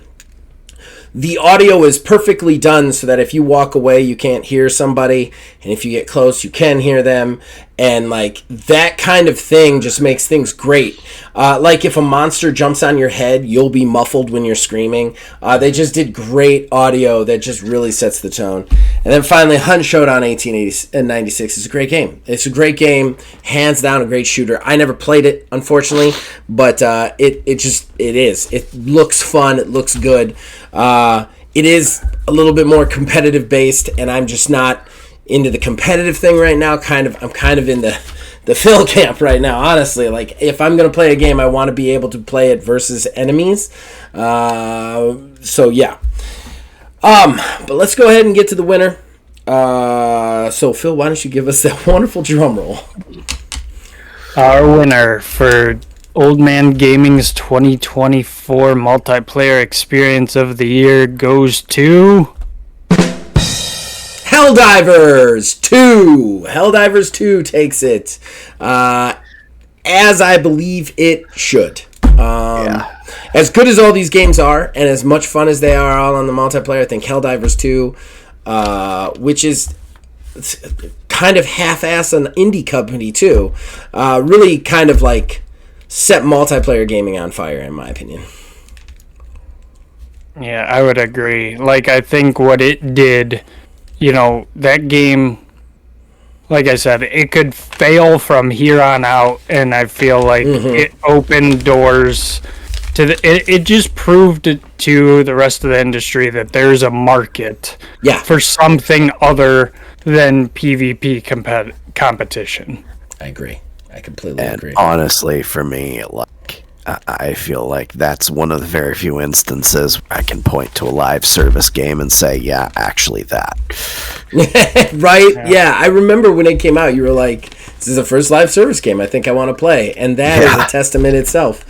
the audio is perfectly done so that if you walk away, you can't hear somebody. And if you get close, you can hear them. And like that kind of thing just makes things great. Like if a monster jumps on your head, you'll be muffled when you're screaming. They just did great audio that just really sets the tone. And then finally, Hunt Showdown 1896 is a great game. It's a great game, hands down a great shooter. I never played it, unfortunately, but it is. It looks fun. It looks good. It is a little bit more competitive based, and I'm just not into the competitive thing right now. I'm kind of in the Phil camp right now, honestly. Like, if I'm going to play a game, I want to be able to play it versus enemies. So, yeah. But let's go ahead and get to the winner. So, Phil, why don't you give us that wonderful drum roll? Our winner for Old Man Gaming's 2024 Multiplayer Experience of the Year goes to Helldivers 2! Helldivers 2 takes it, as I believe it should. As good as all these games are, and as much fun as they are all on the multiplayer, I think Helldivers 2, which is kind of half-ass an indie company too, really kind of like set multiplayer gaming on fire, in my opinion. Yeah, I would agree. Like, I think what it did, that game, like I said, it could fail from here on out, and I feel like it opened doors to it just proved to the rest of the industry that there's a market for something other than PvP competition. I agree. I completely agree. Honestly, for me, like, I feel like that's one of the very few instances I can point to a live service game and say, yeah, actually that. Right? Yeah, I remember when it came out, you were like, this is the first live service game I think I want to play. And that is a testament itself.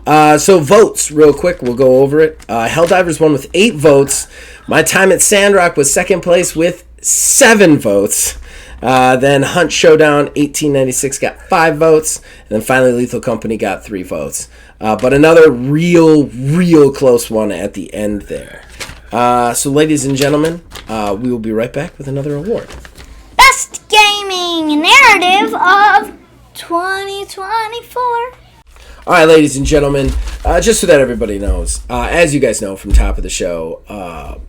So votes, real quick, we'll go over it. Helldivers won with 8 votes. My Time at Sandrock was second place with 7 votes. Then Hunt Showdown 1896 got 5 votes. And then finally Lethal Company got 3 votes. But another real close one at the end there. So ladies and gentlemen, we will be right back with another award. Best Gaming Narrative of 2024. All right, ladies and gentlemen, just so that everybody knows, as you guys know from top of the show,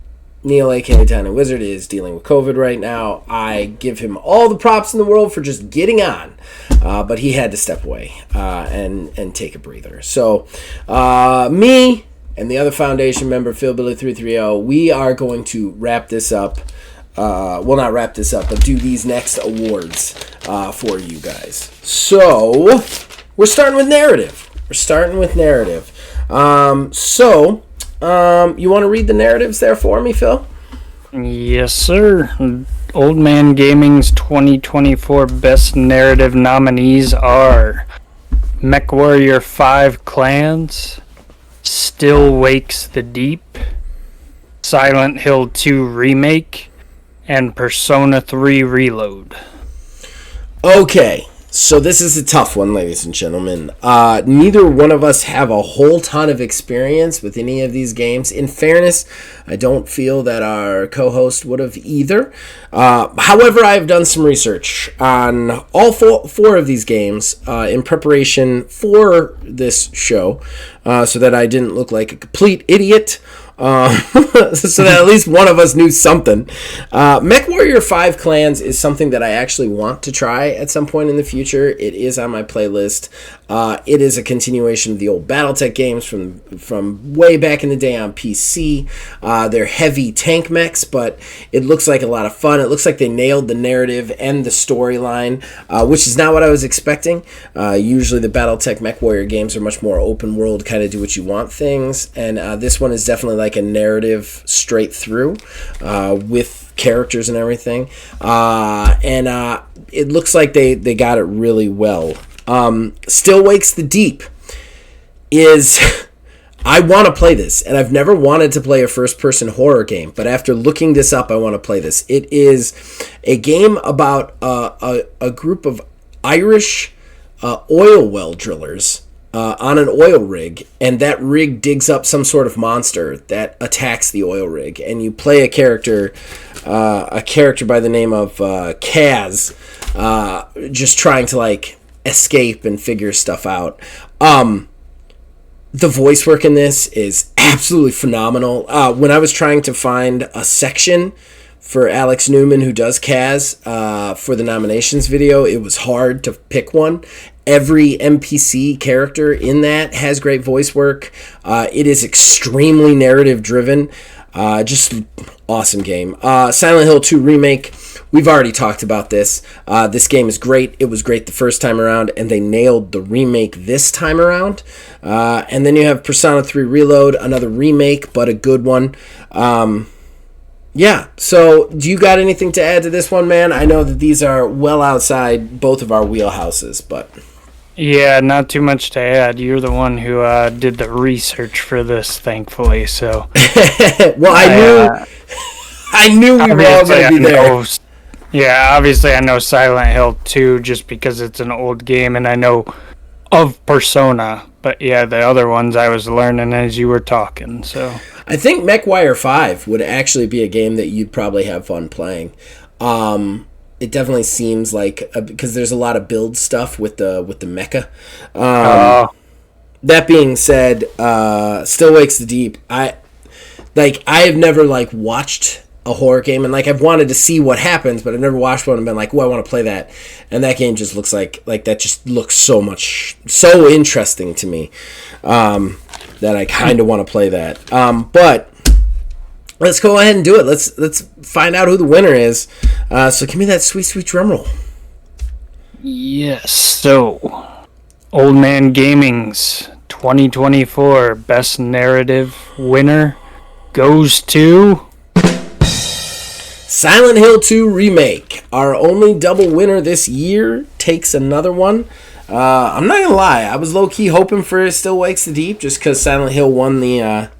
Neil, aka Tiny Wizard, is dealing with COVID right now. I give him all the props in the world for just getting on, but he had to step away and take a breather. So, me and the other foundation member, PhilBilly330, we are going to wrap this up. Well, not wrap this up, but do these next awards for you guys. So, we're starting with narrative. You want to read the narratives there for me, Phil? Yes, sir. Old Man Gaming's 2024 Best Narrative nominees are MechWarrior 5 Clans, Still Wakes the Deep, Silent Hill 2 Remake, and Persona 3 Reload. Okay. So this is a tough one, ladies and gentlemen. Neither one of us have a whole ton of experience with any of these games. In fairness, I don't feel that our co-host would have either. However, I've done some research on all four of these games in preparation for this show, so that I didn't look like a complete idiot. So that at least one of us knew something. MechWarrior 5 Clans is something that I actually want to try at some point in the future. It is on my playlist. It is a continuation of the old BattleTech games from way back in the day on PC. They're heavy tank mechs, but it looks like a lot of fun. It looks like they nailed the narrative and the storyline, which is not what I was expecting. Usually the BattleTech MechWarrior games are much more open world, kind of do what you want things, and this one is definitely like a narrative straight through with characters and everything. And it looks like they got it really well. Still Wakes the Deep is... I want to play this, and I've never wanted to play a first-person horror game, but after looking this up, I want to play this. It is a game about a group of Irish oil well drillers on an oil rig, and that rig digs up some sort of monster that attacks the oil rig, and you play a character by the name of Kaz, just trying to like escape and figure stuff out. The voice work in this is absolutely phenomenal. When I was trying to find a section for Alex Newman, who does Kaz, for the nominations video, it was hard to pick one. Every NPC character in that has great voice work. It is extremely narrative driven. Just awesome game. Silent Hill 2 Remake. We've already talked about this. This game is great. It was great the first time around, and they nailed the remake this time around. And then you have Persona 3 Reload, another remake, but a good one. Yeah, so do you got anything to add to this one, man? I know that these are well outside both of our wheelhouses, but... Yeah, not too much to add. You're the one who did the research for this, thankfully, so... Well, I knew we were all going to be there. Yeah, obviously I know Silent Hill 2 just because it's an old game, and I know of Persona. But yeah, the other ones I was learning as you were talking, so... I think MechWarrior 5 would actually be a game that you'd probably have fun playing. It definitely seems like... because there's a lot of build stuff with the mecha. That being said, Still Wakes the Deep. I have never watched a horror game, and I've wanted to see what happens, but I've never watched one and been like, "Oh, I want to play that." And that game just looks like that just looks so interesting to me, that I kind of want to play that. But let's go ahead and do it. Let's find out who the winner is. So give me that sweet drum roll. Yes. So, Old Man Gaming's 2024 Best Narrative winner goes to Silent Hill 2 Remake. Our only double winner this year takes another one. I'm not gonna lie, I was low-key hoping for Still Wakes the Deep just because Silent Hill won the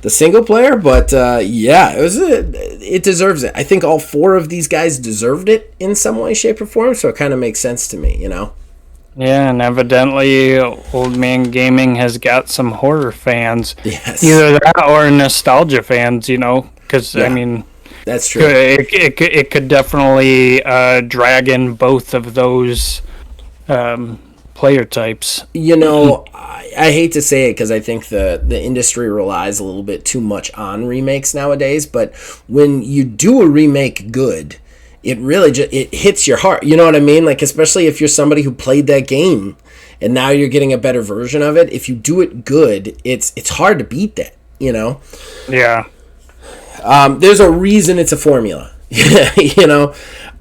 single player, but yeah, it deserves it. I think all four of these guys deserved it in some way, shape, or form, so it kind of makes sense to me, you know? Yeah, and evidently Old Man Gaming has got some horror fans. Yes. Either that or nostalgia fans, because, Yeah. I mean... That's true. It could definitely drag in both of those player types. I hate to say it because I think the industry relies a little bit too much on remakes nowadays, but when you do a remake good, it really it hits your heart. You know what I mean? Especially if you're somebody who played that game and now you're getting a better version of it. If you do it good, it's hard to beat that, Yeah. There's a reason it's a formula,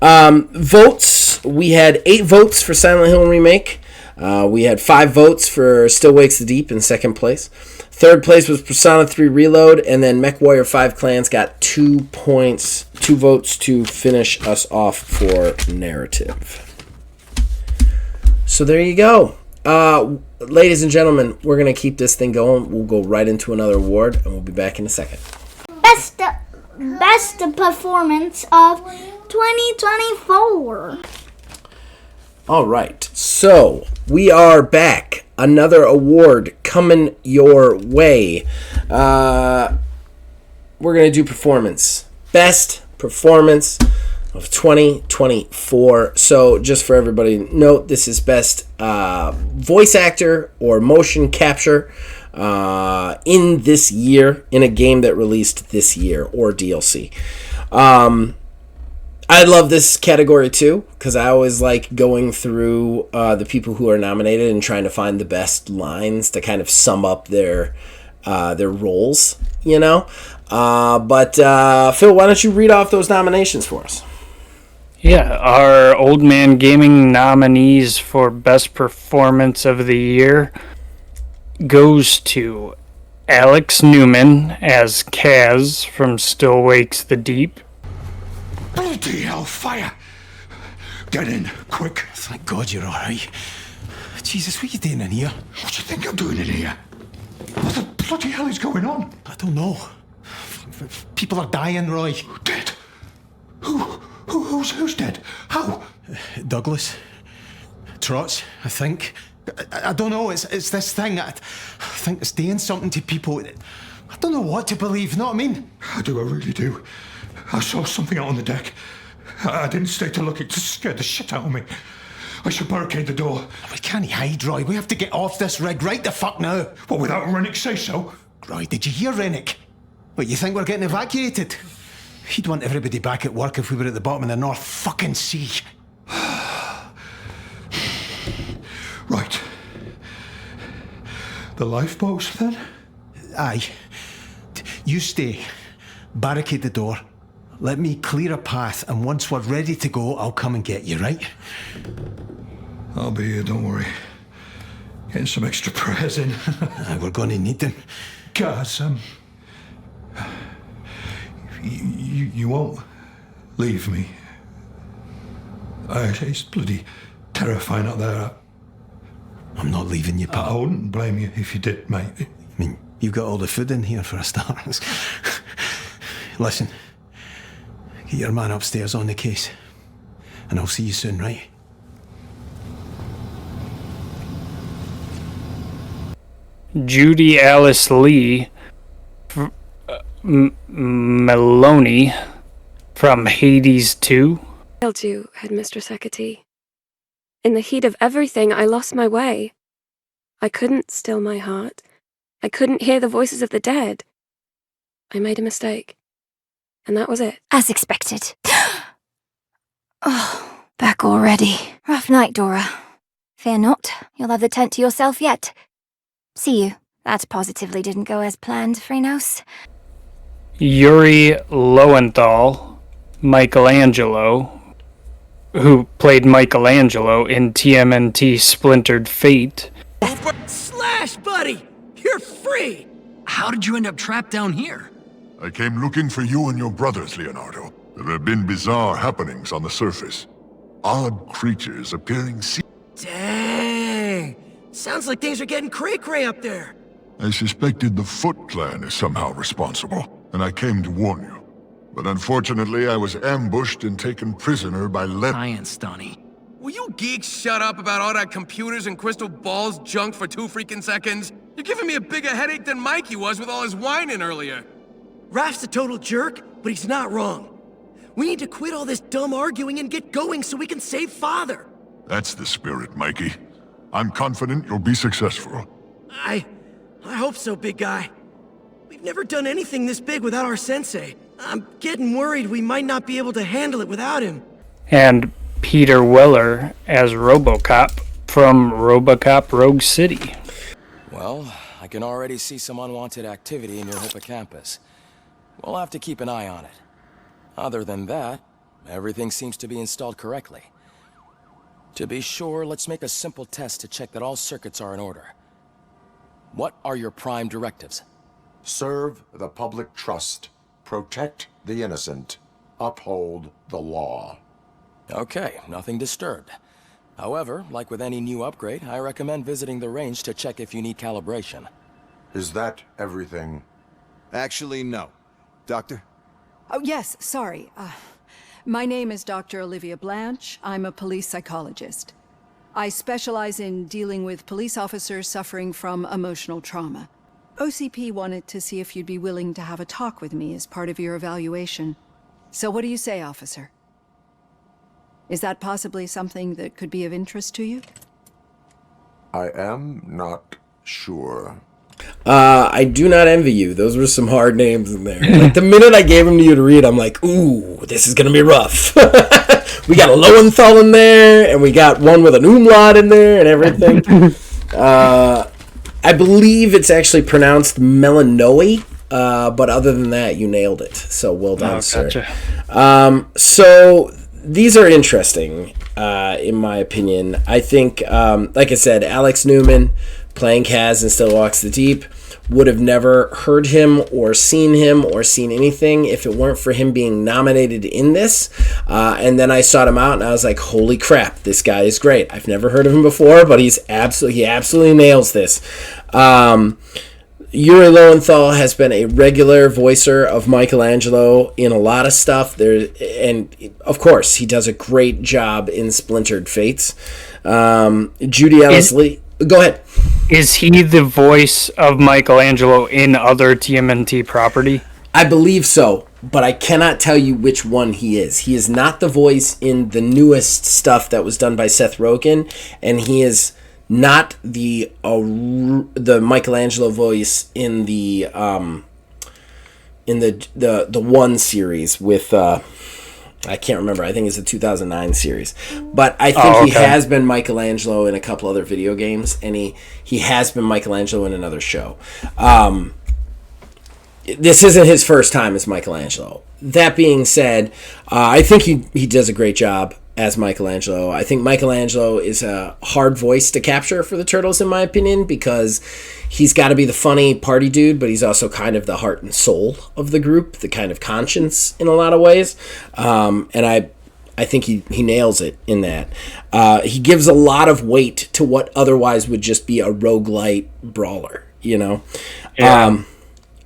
votes, we had 8 votes for Silent Hill Remake. We had 5 votes for Still Wakes the Deep in second place. Third place was Persona 3 Reload, and then MechWarrior 5 Clans got 2 points, 2 votes to finish us off for narrative. So there you go. Ladies and gentlemen, we're going to keep this thing going. We'll go right into another award, and we'll be back in a second. Best performance of 2024. All right, so we are back. Another award coming your way. We're going to do performance. Best performance of 2024. So just for everybody to note, this is best voice actor or motion capture in this year, in a game that released this year, or DLC. I love this category too, because I always like going through the people who are nominated and trying to find the best lines to kind of sum up their roles, you know. But Phil, why don't you read off those nominations for us? Yeah, our Old Man Gaming nominees for Best Performance of the Year goes to Alex Newman as Kaz from Still Wakes the Deep. Bloody hell, fire! Get in, quick. Thank God you're alright. Jesus, what are you doing in here? What do you think I'm doing in here? What the bloody hell is going on? I don't know. People are dying, Roy. Dead? Who's dead? How? Douglas. Trots, I think. I don't know, it's this thing. I think it's doing something to people. I don't know what to believe, know what I mean? I really do. I saw something out on the deck. I didn't stay to look, it just scared the shit out of me. I should barricade the door. We can't hide, Roy. We have to get off this rig right the fuck now. What, without Rennick say so? Roy, did you hear Rennick? What, you think we're getting evacuated? He'd want everybody back at work if we were at the bottom of the North fucking Sea. Right. The lifeboats, then? Aye. You stay. Barricade the door. Let me clear a path, and once we're ready to go, I'll come and get you, right? I'll be here, don't worry. Getting some extra prayers in. We're gonna need them. Guys, you won't leave me. It's bloody terrifying out there. I'm not leaving you, pal. I wouldn't blame you if you did, mate. I mean, you've got all the food in here for a start. Listen, get your man upstairs on the case, and I'll see you soon, right? Judy Alice Lee Maloney from Hades 2. Failed you, Headmistress Hecate. In the heat of everything, I lost my way. I couldn't still my heart. I couldn't hear the voices of the dead. I made a mistake. And that was it. As expected. Oh, back already. Rough night, Dora. Fear not, you'll have the tent to yourself yet. See you. That positively didn't go as planned, Freenos. Yuri Lowenthal, Michelangelo, who played Michelangelo in TMNT Splintered Fate. Slash, buddy! You're free! How did you end up trapped down here? I came looking for you and your brothers, Leonardo. There have been bizarre happenings on the surface. Odd creatures appearing Dang! Sounds like things are getting cray-cray up there. I suspected the Foot Clan is somehow responsible, and I came to warn you. But unfortunately, I was ambushed and taken prisoner by Science, Donnie. Will you geeks shut up about all that computers and crystal balls junk for 2 freaking seconds? You're giving me a bigger headache than Mikey was with all his whining earlier. Raph's a total jerk, but he's not wrong. We need to quit all this dumb arguing and get going so we can save Father. That's the spirit, Mikey. I'm confident you'll be successful. I hope so, big guy. We've never done anything this big without our sensei. I'm getting worried we might not be able to handle it without him. And Peter Weller as RoboCop from RoboCop Rogue City. Well, I can already see some unwanted activity in your hippocampus. We'll have to keep an eye on it. Other than that, everything seems to be installed correctly. To be sure, let's make a simple test to check that all circuits are in order. What are your prime directives? Serve the public trust. Protect the innocent. Uphold the law. Okay, nothing disturbed. However, like with any new upgrade, I recommend visiting the range to check if you need calibration. Is that everything? Actually, no. Doctor? Oh, yes, sorry. My name is Dr. Olivia Blanche. I'm a police psychologist. I specialize in dealing with police officers suffering from emotional trauma. OCP wanted to see if you'd be willing to have a talk with me as part of your evaluation. So what do you say, officer? Is that possibly something that could be of interest to you? I am not sure. I do not envy you. Those were some hard names in there. Like the minute I gave them to you to read, I'm like, ooh, this is gonna be rough. We got a Lowenthal in there, and we got one with an umlaut in there, and everything. I believe it's actually pronounced Melanoe, but other than that, you nailed it. So well done, sir. Gotcha. So these are interesting, in my opinion. I think, like I said, Alex Newman playing Kaz in Still Walks the Deep, would have never heard him or seen anything if it weren't for him being nominated in this. And then I sought him out and I was like, holy crap, this guy is great. I've never heard of him before, but he absolutely nails this. Yuri Lowenthal has been a regular voicer of Michelangelo in a lot of stuff. And of course, he does a great job in Splintered Fates. Judy Ellis Lee. Go ahead. Is he the voice of Michelangelo in other TMNT property? I believe so, but I cannot tell you which one he is. He is not the voice in the newest stuff that was done by Seth Rogen, and he is not the Michelangelo voice in the one series with I can't remember. I think it's a 2009 series. But I think he has been Michelangelo in a couple other video games, and he has been Michelangelo in another show. This isn't his first time as Michelangelo. That being said, I think he does a great job as Michelangelo. I think Michelangelo is a hard voice to capture for the Turtles, in my opinion, because he's got to be the funny party dude, but he's also kind of the heart and soul of the group, the kind of conscience in a lot of ways. And I think he nails it in that. He gives a lot of weight to what otherwise would just be a roguelite brawler, you know? Yeah.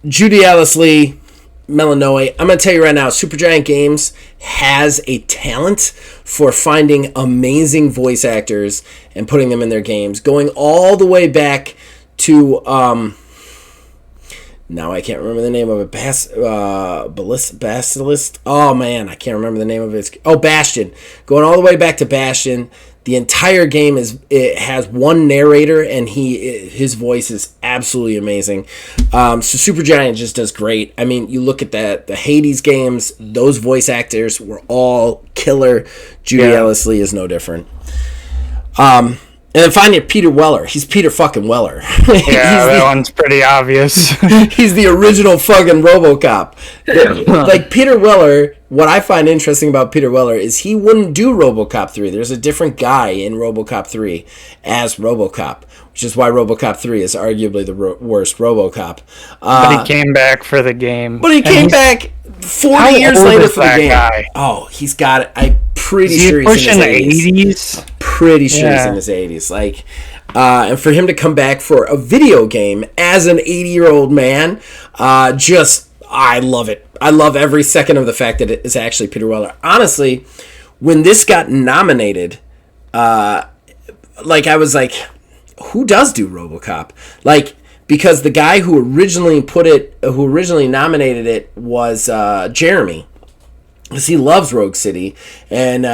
Judy Ellis Lee, Melanoe. I'm going to tell you right now, Supergiant Games has a talent for finding amazing voice actors and putting them in their games. Going all the way back to, now I can't remember the name of it. Basilisk? Oh, man, I can't remember the name of it. Oh, Bastion. Going all the way back to Bastion. The entire game has one narrator, and his voice is absolutely amazing. So Supergiant just does great. I mean, you look at the Hades games; those voice actors were all killer. Judy Ellis Lee is no different. And then finally, Peter Weller. He's Peter fucking Weller. Yeah, that one's pretty obvious. He's the original fucking RoboCop. Like, Peter Weller, what I find interesting about Peter Weller is he wouldn't do RoboCop 3. There's a different guy in RoboCop 3 as RoboCop, which is why RoboCop 3 is arguably the worst RoboCop. But he came back for the game. But he came back 40 years later for the game. Guy? Oh, he's got it. I'm pretty sure he's in his 80s. Pretty sure he's in his 80s. Like, and for him to come back for a video game as an 80-year-old man, I love it. I love every second of the fact that it is actually Peter Weller. Honestly, when this got nominated, I was like, who does do RoboCop? Like, because the guy who originally nominated it was Jeremy, because he loves Rogue City, and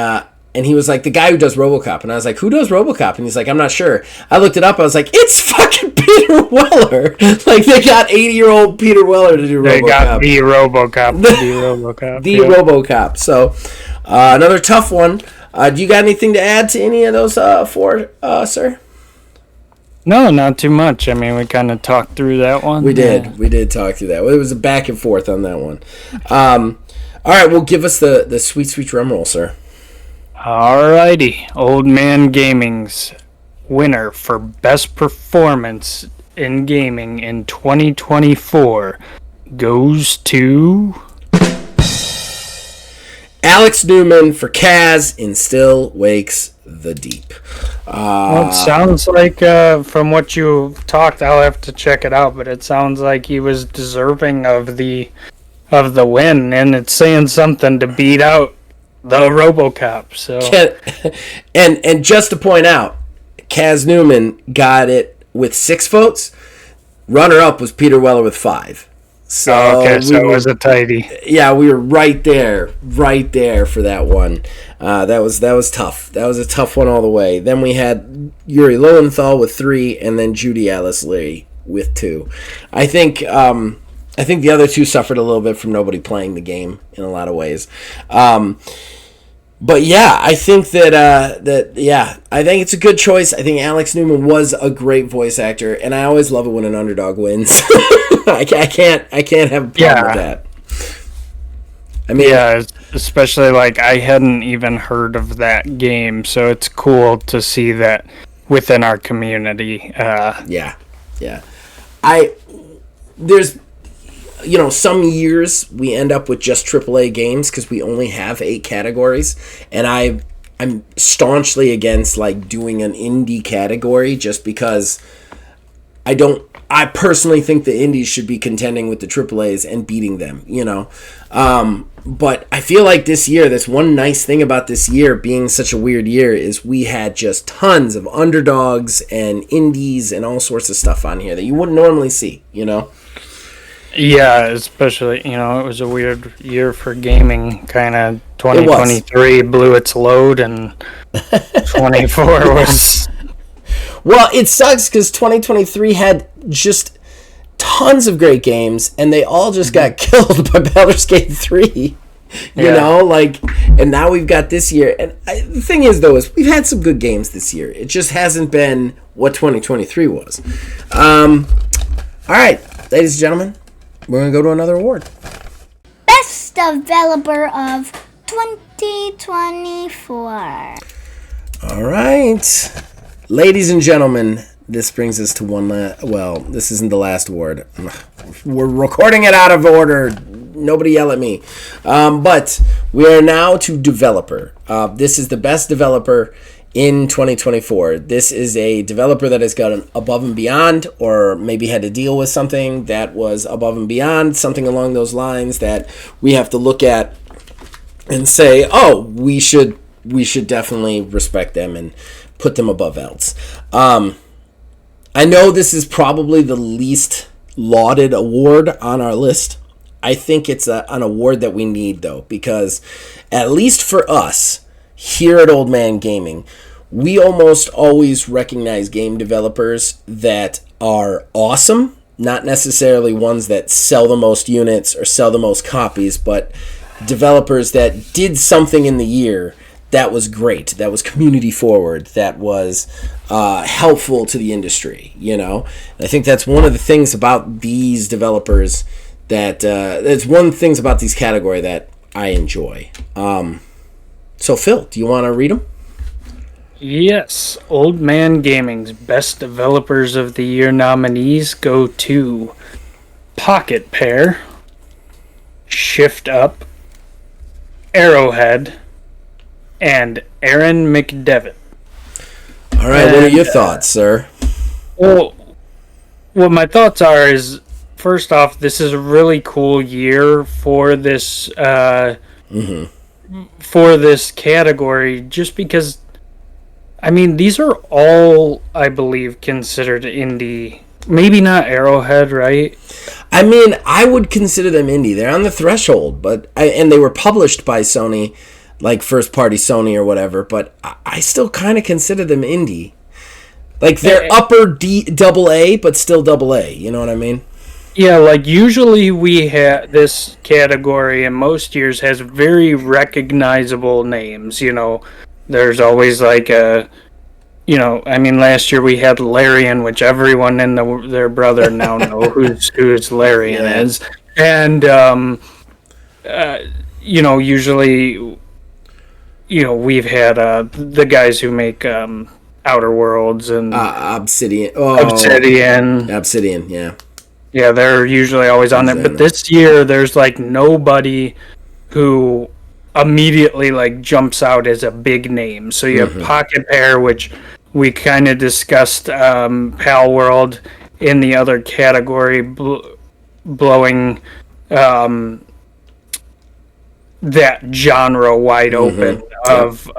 he was like, the guy who does RoboCop. And I was like, who does RoboCop? And he's like, I'm not sure. I looked it up. I was like, it's fucking Peter Weller. Like, they got 80-year-old Peter Weller to do RoboCop. They got the RoboCop to do RoboCop. RoboCop. So, another tough one. Do you got anything to add to any of those four, sir? No, not too much. I mean, we kind of talked through that one. We did. Yeah. We did talk through that. It was a back and forth on that one. All right, well, give us the sweet drum roll, sir. Alrighty, Old Man Gaming's winner for Best Performance in Gaming in 2024 goes to Alex Newman for Kaz in Still Wakes the Deep. Well, it sounds like, from what you talked, I'll have to check it out, but it sounds like he was deserving of the win, and it's saying something to beat out the RoboCop. So, and just to point out, Kaz Newman got it with 6 votes. Runner-up was Peter Weller with 5. So it was a tighty. Yeah, we were right there for that one. That was tough. That was a tough one all the way. Then we had Yuri Lowenthal with 3, and then Judy Ellis Lee with 2. I think the other 2 suffered a little bit from nobody playing the game in a lot of ways. But yeah, I think I think it's a good choice. I think Alex Newman was a great voice actor, and I always love it when an underdog wins. I can't have a problem with that. I mean, yeah, especially like I hadn't even heard of that game, so it's cool to see that within our community. There's some years we end up with just AAA games because we only have 8 categories, and I'm staunchly against like doing an indie category just because I personally think the indies should be contending with the AAAs and beating them, but I feel like this year, that's one nice thing about this year being such a weird year, is we had just tons of underdogs and indies and all sorts of stuff on here that you wouldn't normally see, Yeah, especially, it was a weird year for gaming. Kind of 2023 blew its load, and 24 was... Well, it sucks because 2023 had just tons of great games, and they all just got killed by Baldur's Gate 3. And now we've got this year. And the thing is, though, is we've had some good games this year. It just hasn't been what 2023 was. All right, ladies and gentlemen, we're going to go to another award. Best Developer of 2024. All right. Ladies and gentlemen, this brings us to this isn't the last award. We're recording it out of order. Nobody yell at me. But we are now to developer. This is the best developer in 2024. This is a developer that has gone above and beyond, or maybe had to deal with something that was above and beyond, something along those lines that we have to look at and say, oh, we should definitely respect them and put them above else. I know this is probably the least lauded award on our list. I think it's an award that we need, though, because at least for us here at Old Man Gaming, we almost always recognize game developers that are awesome, not necessarily ones that sell the most units or sell the most copies, but developers that did something in the year that was great, that was community forward, that was helpful to the industry, And I think that's one of the things about these developers it's one of the things about these category that I enjoy. So Phil, do you want to read them? Yes. Old Man Gaming's Best Developers of the Year nominees go to Pocket Pair, Shift Up, Arrowhead, and Aaron McDevitt. All right, what are your thoughts, sir? Well, what my thoughts are is, first off, this is a really cool year for this for this category, just because, I mean, these are all, I believe, considered indie. Maybe not Arrowhead, right? I mean, I would consider them indie. They're on the threshold, and they were published by Sony, like first party Sony or whatever, but I still kind of consider them indie. Like they're upper double A, but still double A. You know what I mean? Yeah, like usually we have this category in most years has very recognizable names. There's always like I mean, last year we had Larian, which everyone and their brother now know who's Larian is, and usually. We've had the guys who make Outer Worlds and Obsidian. Obsidian, yeah. Yeah, they're usually always on there. But this year, there's like nobody who immediately like jumps out as a big name. So you have Pocket Pair, which we kind of discussed, Pal World in the other category, blowing that genre wide open of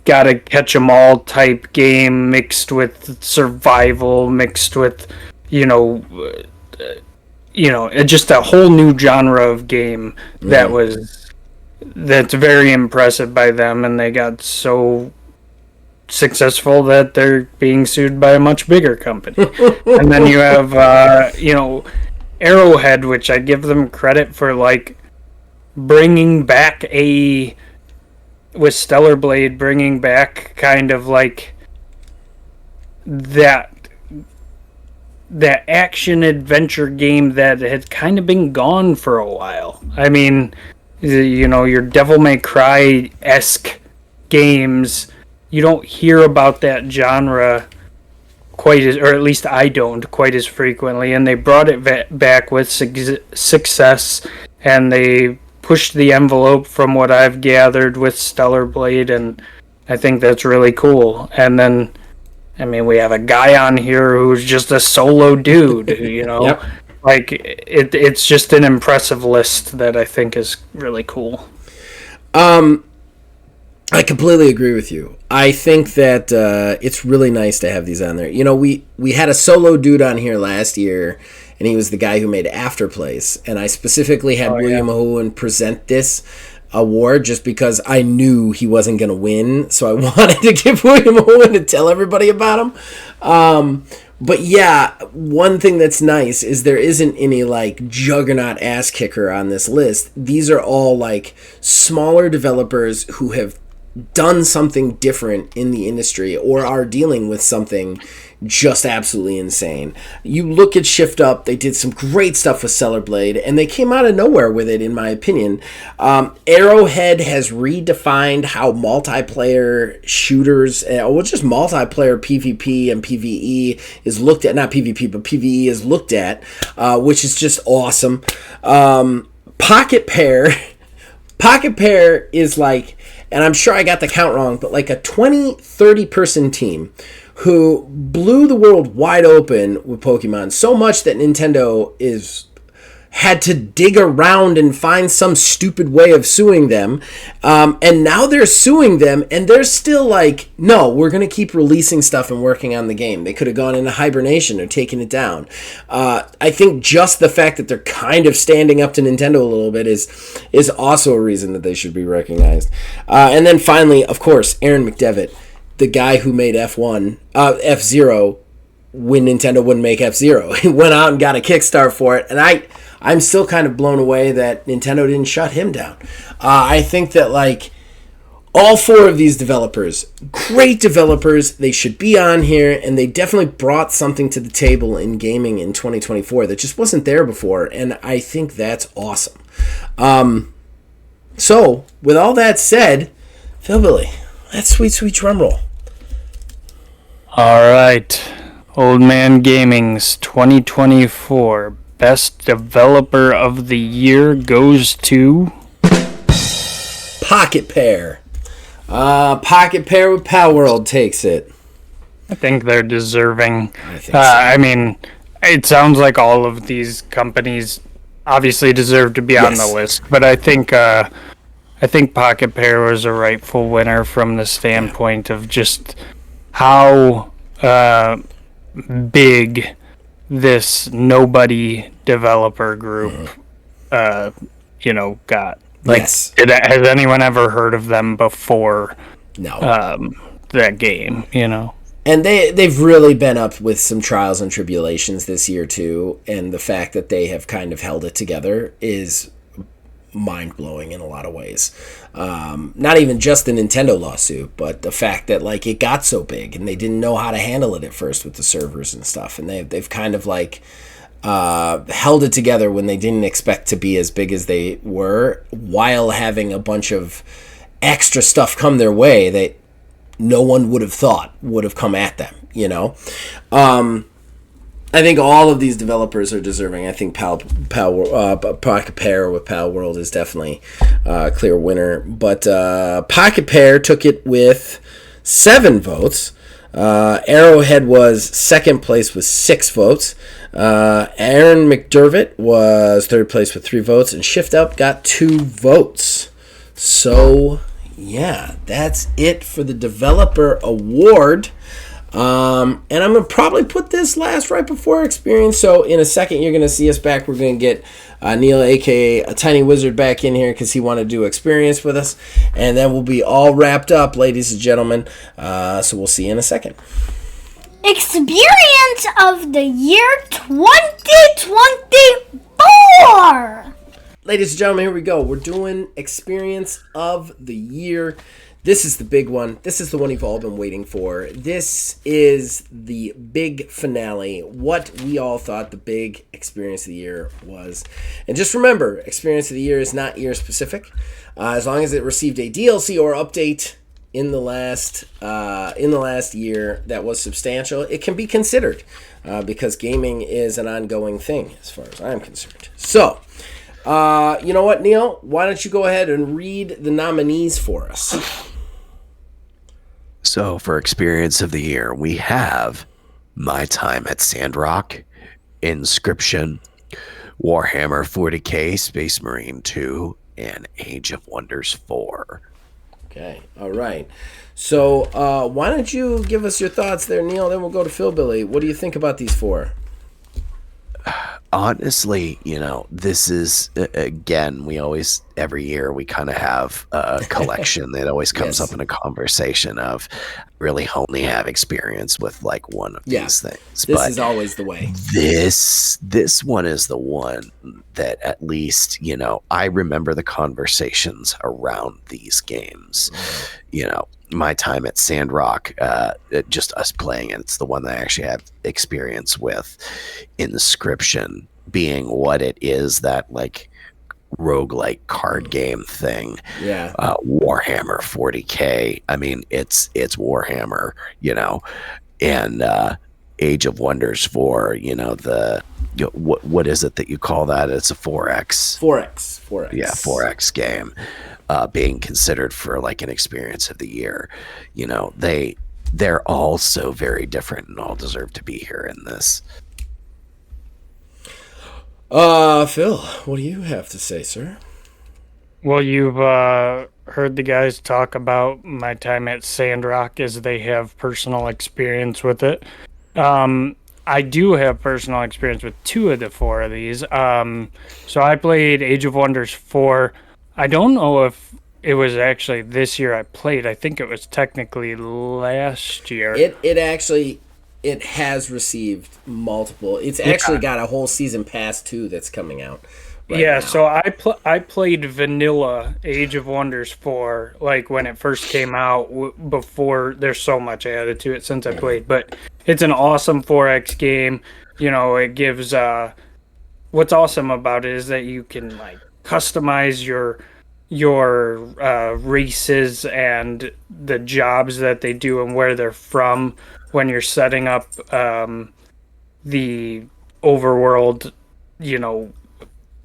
gotta catch 'em all type game mixed with survival, mixed with just a whole new genre of game that's very impressive by them, and they got so successful that they're being sued by a much bigger company. And then you have, Arrowhead, which I give them credit for, like, bringing back with Stellar Blade, bringing back kind of like that action adventure game that had kind of been gone for a while. I mean, your Devil May Cry-esque games, you don't hear about that genre quite as, or at least I don't quite as frequently, and they brought it back with success, and they pushed the envelope from what I've gathered with Stellar Blade, and I think that's really cool. And then, I mean, we have a guy on here who's just a solo dude, Yep. Like, it's just an impressive list that I think is really cool. I completely agree with you. I think that it's really nice to have these on there. We had a solo dude on here last year, and he was the guy who made Afterplace. And I specifically had William Owen present this award just because I knew he wasn't going to win. So I wanted to give William Owen to tell everybody about him. But yeah, one thing that's nice is there isn't any like juggernaut ass kicker on this list. These are all like smaller developers who have done something different in the industry or are dealing with something just absolutely insane. You look at Shift Up, they did some great stuff with Stellar Blade, and they came out of nowhere with it, in my opinion. Arrowhead has redefined how multiplayer shooters, just multiplayer PvP and PvE is looked at, not PvP, but PvE is looked at, which is just awesome. Pocket Pair is like, and I'm sure I got the count wrong, but like a 20-30 person team who blew the world wide open with Pokemon so much that Nintendo had to dig around and find some stupid way of suing them. And now they're suing them, and they're still like, no, we're going to keep releasing stuff and working on the game. They could have gone into hibernation or taken it down. I think just the fact that they're kind of standing up to Nintendo a little bit is also a reason that they should be recognized. And then finally, of course, Aaron McDevitt, the guy who made F-Zero when Nintendo wouldn't make F-Zero. He went out and got a Kickstart for it, and I'm still kind of blown away that Nintendo didn't shut him down. I think that, like, all four of these developers, great developers, they should be on here, and they definitely brought something to the table in gaming in 2024 that just wasn't there before, and I think that's awesome. So, with all that said, Philbilly, that sweet drum roll. All right. Old Man Gaming's 2024 Best Developer of the Year goes to Pocket Pair. Pocket Pair with Palworld takes it. I think they're deserving. I think so. I mean, it sounds like all of these companies obviously deserve to be on the list, but I think Pocket Pair was a rightful winner from the standpoint of just how big this nobody developer group, got. Like, has anyone ever heard of them before? No. That game, And they've really been up with some trials and tribulations this year too, and the fact that they have kind of held it together is mind-blowing in a lot of ways. Not even just the Nintendo lawsuit, but the fact that like it got so big and they didn't know how to handle it at first with the servers and stuff, and they've kind of like held it together when they didn't expect to be as big as they were, while having a bunch of extra stuff come their way that no one would have thought would have come at them, I think all of these developers are deserving. I think Pocket Pair with Palworld is definitely a clear winner. But Pocket Pair took it with 7 votes. Arrowhead was second place with 6 votes. Aaron McDevitt was third place with 3 votes. And Shift Up got 2 votes. So, yeah, that's it for the Developer Award. And I'm going to probably put this last right before experience. So in a second, you're going to see us back. We're going to get Neil, a.k.a. a Tiny Wizard, back in here because he wanted to do experience with us. And then we'll be all wrapped up, ladies and gentlemen. So we'll see you in a second. Experience of the year 2024. Ladies and gentlemen, here we go. We're doing experience of the year. This is the big one. This is the one you've all been waiting for. This is the big finale. What we all thought the big experience of the year was. And just remember, experience of the year is not year specific. As long as it received a DLC or update in the last year that was substantial, it can be considered because gaming is an ongoing thing as far as I'm concerned. So, you know what, Neil? Why don't you go ahead and read the nominees for us? So for experience of the year, we have My Time at Sandrock, Inscription, Warhammer 40k, Space Marine 2, and Age of Wonders 4. Okay, all right. So why don't you give us your thoughts there, Neil? Then we'll go to Philbilly. What do you think about these four? Honestly, this is, again, we always, every year, we kind of have a collection that always comes up in a conversation of really only have experience with like one of these things. This is always the way. This one is the one that at least, I remember the conversations around these games. My time at Sandrock, just us playing it, it's the one that I actually have experience with. Inscription being what it is, that like roguelike card game thing. Yeah. Warhammer 40k. I mean, it's Warhammer, and Age of Wonders 4, what is it that you call that? It's a 4X. 4X. Yeah, 4X game. Being considered for like an experience of the year. They're all so very different and all deserve to be here in this. Phil, what do you have to say, sir? Well, you've heard the guys talk about My Time at Sandrock as they have personal experience with it. I do have personal experience with 2 of the 4 of these. So I played Age of Wonders 4. I don't know if it was actually this year I played. I think it was technically last year. It has received multiple. It's actually got a whole season pass too that's coming out. Now. So I played vanilla Age of Wonders 4 like when it first came out before. There's so much added to it since I played, but it's an awesome 4X game. It gives what's awesome about it is that you can like customize your races and the jobs that they do and where they're from when you're setting up the overworld,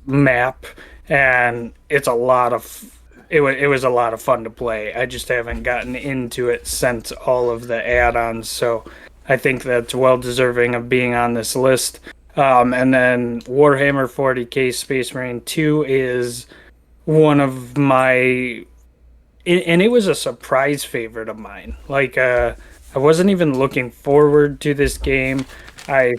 map, and it's a lot of it was a lot of fun to play. I just haven't gotten into it since all of the add-ons, so I think that's well deserving of being on this list. And then Warhammer 40k Space Marine 2 is one of my, and it was a surprise favorite of mine. Like, I wasn't even looking forward to this game. I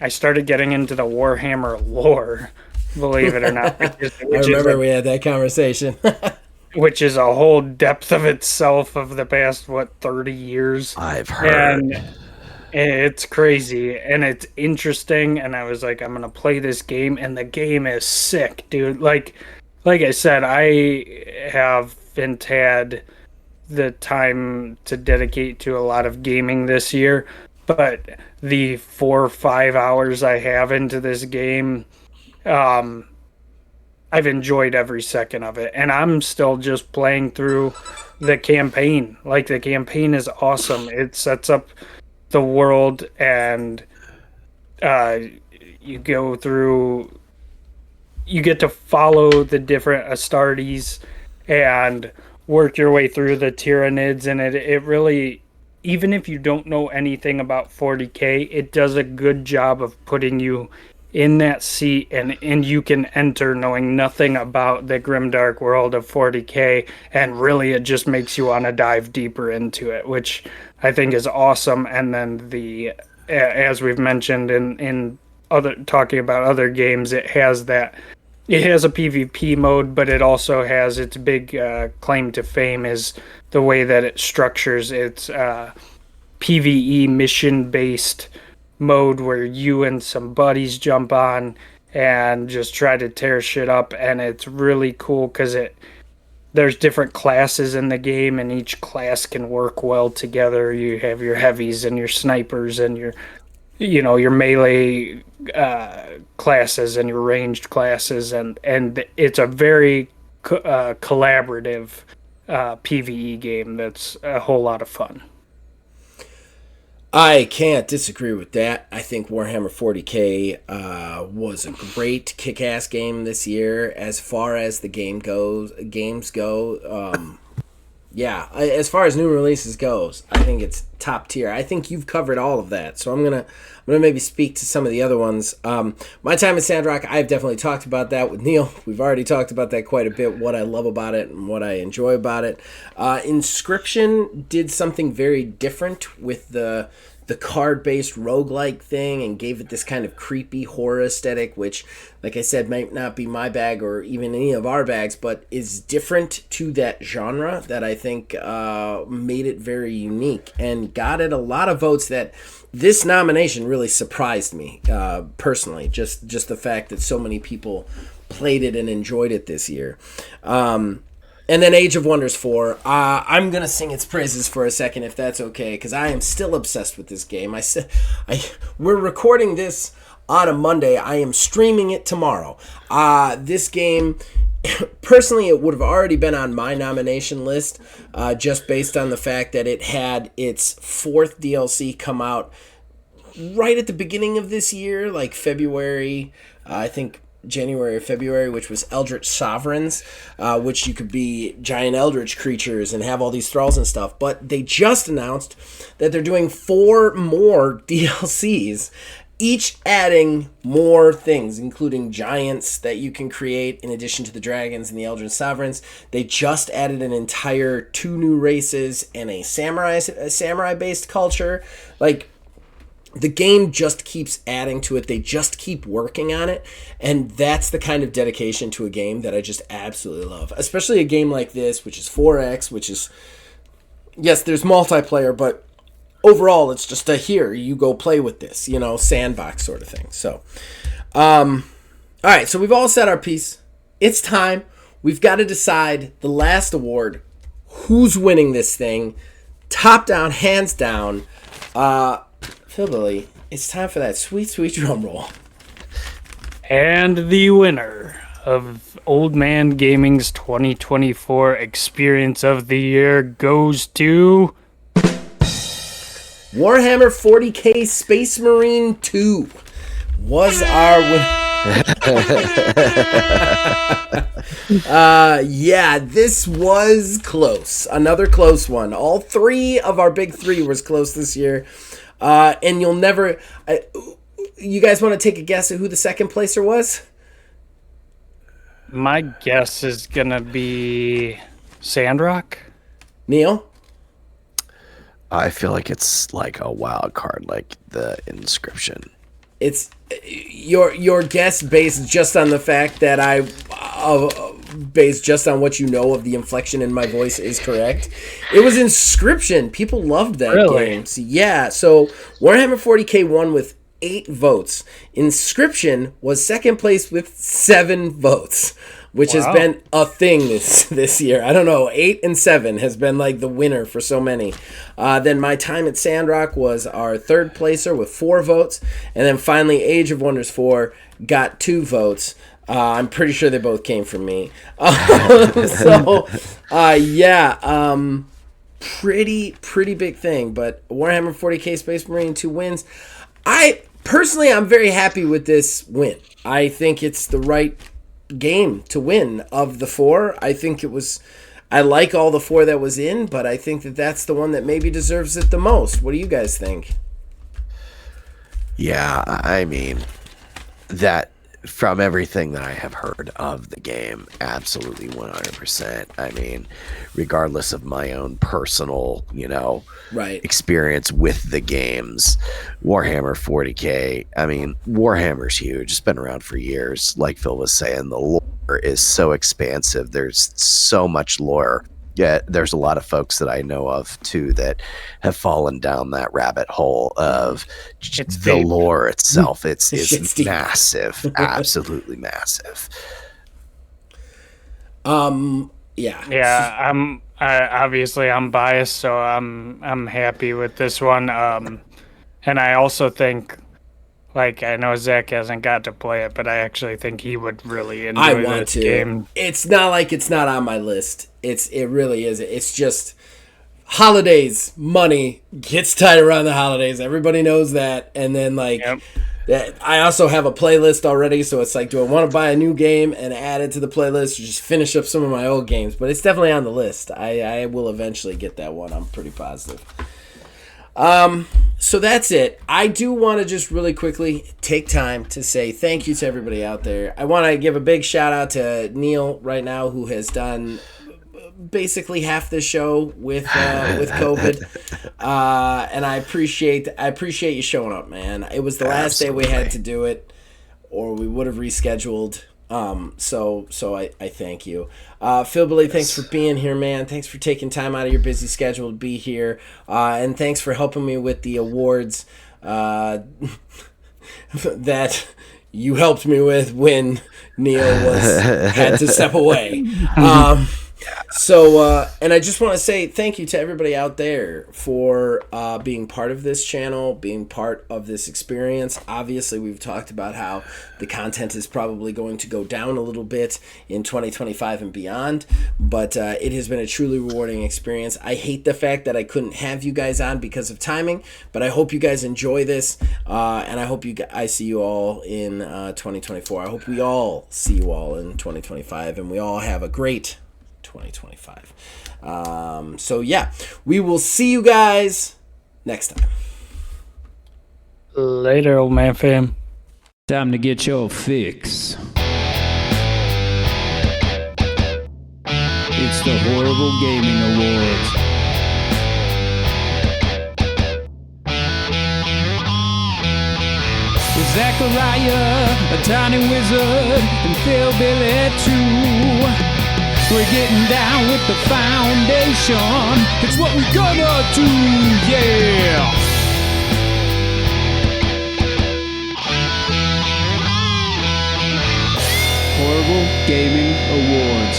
started getting into the Warhammer lore, believe it or not. I remember we had that conversation. Which is a whole depth of itself of the past, 30 years. I've heard. And it's crazy, and it's interesting, and I was like, I'm going to play this game, and the game is sick, dude. Like I said, I haven't had the time to dedicate to a lot of gaming this year, but the 4 or 5 hours I have into this game, I've enjoyed every second of it, and I'm still just playing through the campaign. Like, the campaign is awesome. It sets up the world, and you go through, you get to follow the different Astartes and work your way through the Tyranids, and it really, even if you don't know anything about 40k, it does a good job of putting you in that seat, and you can enter knowing nothing about the grimdark world of 40K, and really it just makes you want to dive deeper into it, which I think is awesome. And then as we've mentioned in other talking about other games, it has a PvP mode, but it also has its big claim to fame is the way that it structures its PvE mission based mode, where you and some buddies jump on and just try to tear shit up. And it's really cool because there's different classes in the game, and each class can work well together. You have your heavies and your snipers and your melee classes and your ranged classes, and it's a very collaborative PvE game that's a whole lot of fun. I can't disagree with that. I think Warhammer 40K was a great kick-ass game this year. As far as the games go, yeah. As far as new releases goes, I think it's top tier. I think you've covered all of that, so I'm gonna maybe speak to some of the other ones. My time at Sandrock, I've definitely talked about that with Neil. We've already talked about that quite a bit. What I love about it and what I enjoy about it. Inscription did something very different with the card-based roguelike thing and gave it this kind of creepy horror aesthetic, which, like I said, might not be my bag or even any of our bags, but is different to that genre that I think made it very unique and got it a lot of votes. That this nomination really surprised me personally, just the fact that so many people played it and enjoyed it this year. And then Age of Wonders 4, I'm going to sing its praises for a second, if that's okay, because I am still obsessed with this game. We're recording this on a Monday. I am streaming it tomorrow. This game, personally, it would have already been on my nomination list, just based on the fact that it had its 4th DLC come out right at the beginning of this year, like February, I think January or February, which was Eldritch Sovereigns, which you could be giant eldritch creatures and have all these thralls and stuff. But they just announced that they're doing 4 more DLCs, each adding more things, including giants that you can create in addition to the dragons and the Eldritch Sovereigns. They just added an entire 2 new races and a samurai-based culture. Like, the game just keeps adding to it. They just keep working on it. And that's the kind of dedication to a game that I just absolutely love. Especially a game like this, which is 4X, which is, yes, there's multiplayer, but overall it's just here, you go play with this, sandbox sort of thing. So, all right, so we've all said our piece. It's time. We've got to decide the last award. Who's winning this thing? Top down, hands down. Philbilly, it's time for that sweet, sweet drum roll. And the winner of Old Man Gaming's 2024 Experience of the Year goes to Warhammer 40K Space Marine 2 was our winner. Yeah, this was close. Another close one. All 3 of our big 3 was close this year. And you'll never... you guys want to take a guess at who the second placer was? My guess is going to be Sandrock. Neil? I feel like it's like a wild card, like the Inscription. It's your guess based just on the fact that based just on what you know of the inflection in my voice is correct. It was Inscription. People loved that game. So, yeah, so Warhammer 40K won with 8 votes. Inscription was second place with 7 votes, which has been a thing this year. I don't know, 8 and 7 has been like the winner for so many. Then My Time at Sandrock was our third placer with 4 votes. And then finally, Age of Wonders 4 got 2 votes. I'm pretty sure they both came from me. Pretty big thing. But Warhammer 40K Space Marine 2 wins. I'm very happy with this win. I think it's the right game to win of the 4. I think it was... I like all the 4 that was in, but I think that that's the one that maybe deserves it the most. What do you guys think? Yeah, I mean, that from everything that I have heard of the game, absolutely 100%. I mean, regardless of my own personal, experience with the games, Warhammer 40K, I mean, Warhammer's huge. It's been around for years. Like Phil was saying, the lore is so expansive. There's so much lore. Yeah, there's a lot of folks that I know of too that have fallen down that rabbit hole of the lore itself. It's massive, absolutely massive. Yeah, obviously I'm biased, so I'm happy with this one. And I also think, like, I know Zach hasn't got to play it, but I actually think he would really enjoy this game. It's not like it's not on my list. It really is. It's just holidays, money gets tight around the holidays. Everybody knows that. And then that, I also have a playlist already, so it's like, do I want to buy a new game and add it to the playlist or just finish up some of my old games? But it's definitely on the list. I will eventually get that one. I'm pretty positive. So that's it. I do want to just really quickly take time to say thank you to everybody out there. I want to give a big shout out to Neil right now, who has done basically half the show with COVID. And I appreciate you showing up, man. It was the last day we had to do it, or we would have rescheduled. So I thank you. Phil Billy, thanks for being here, man. Thanks for taking time out of your busy schedule to be here. And thanks for helping me with the awards that you helped me with when Neil had to step away. And I just want to say thank you to everybody out there for being part of this channel, being part of this experience. Obviously, we've talked about how the content is probably going to go down a little bit in 2025 and beyond, but it has been a truly rewarding experience. I hate the fact that I couldn't have you guys on because of timing, but I hope you guys enjoy this, and I hope I see you all in 2024. I hope we all see you all in 2025, and we all have a great 2025. So yeah, we will see you guys next time. Later, old man fam. Time to get your fix. It's the Horrible Gaming Awards. With Zachariah, a tiny wizard, and Phil Billy too. We're getting down with the foundation. It's what we're gonna do, yeah! Horrible Gaming Awards.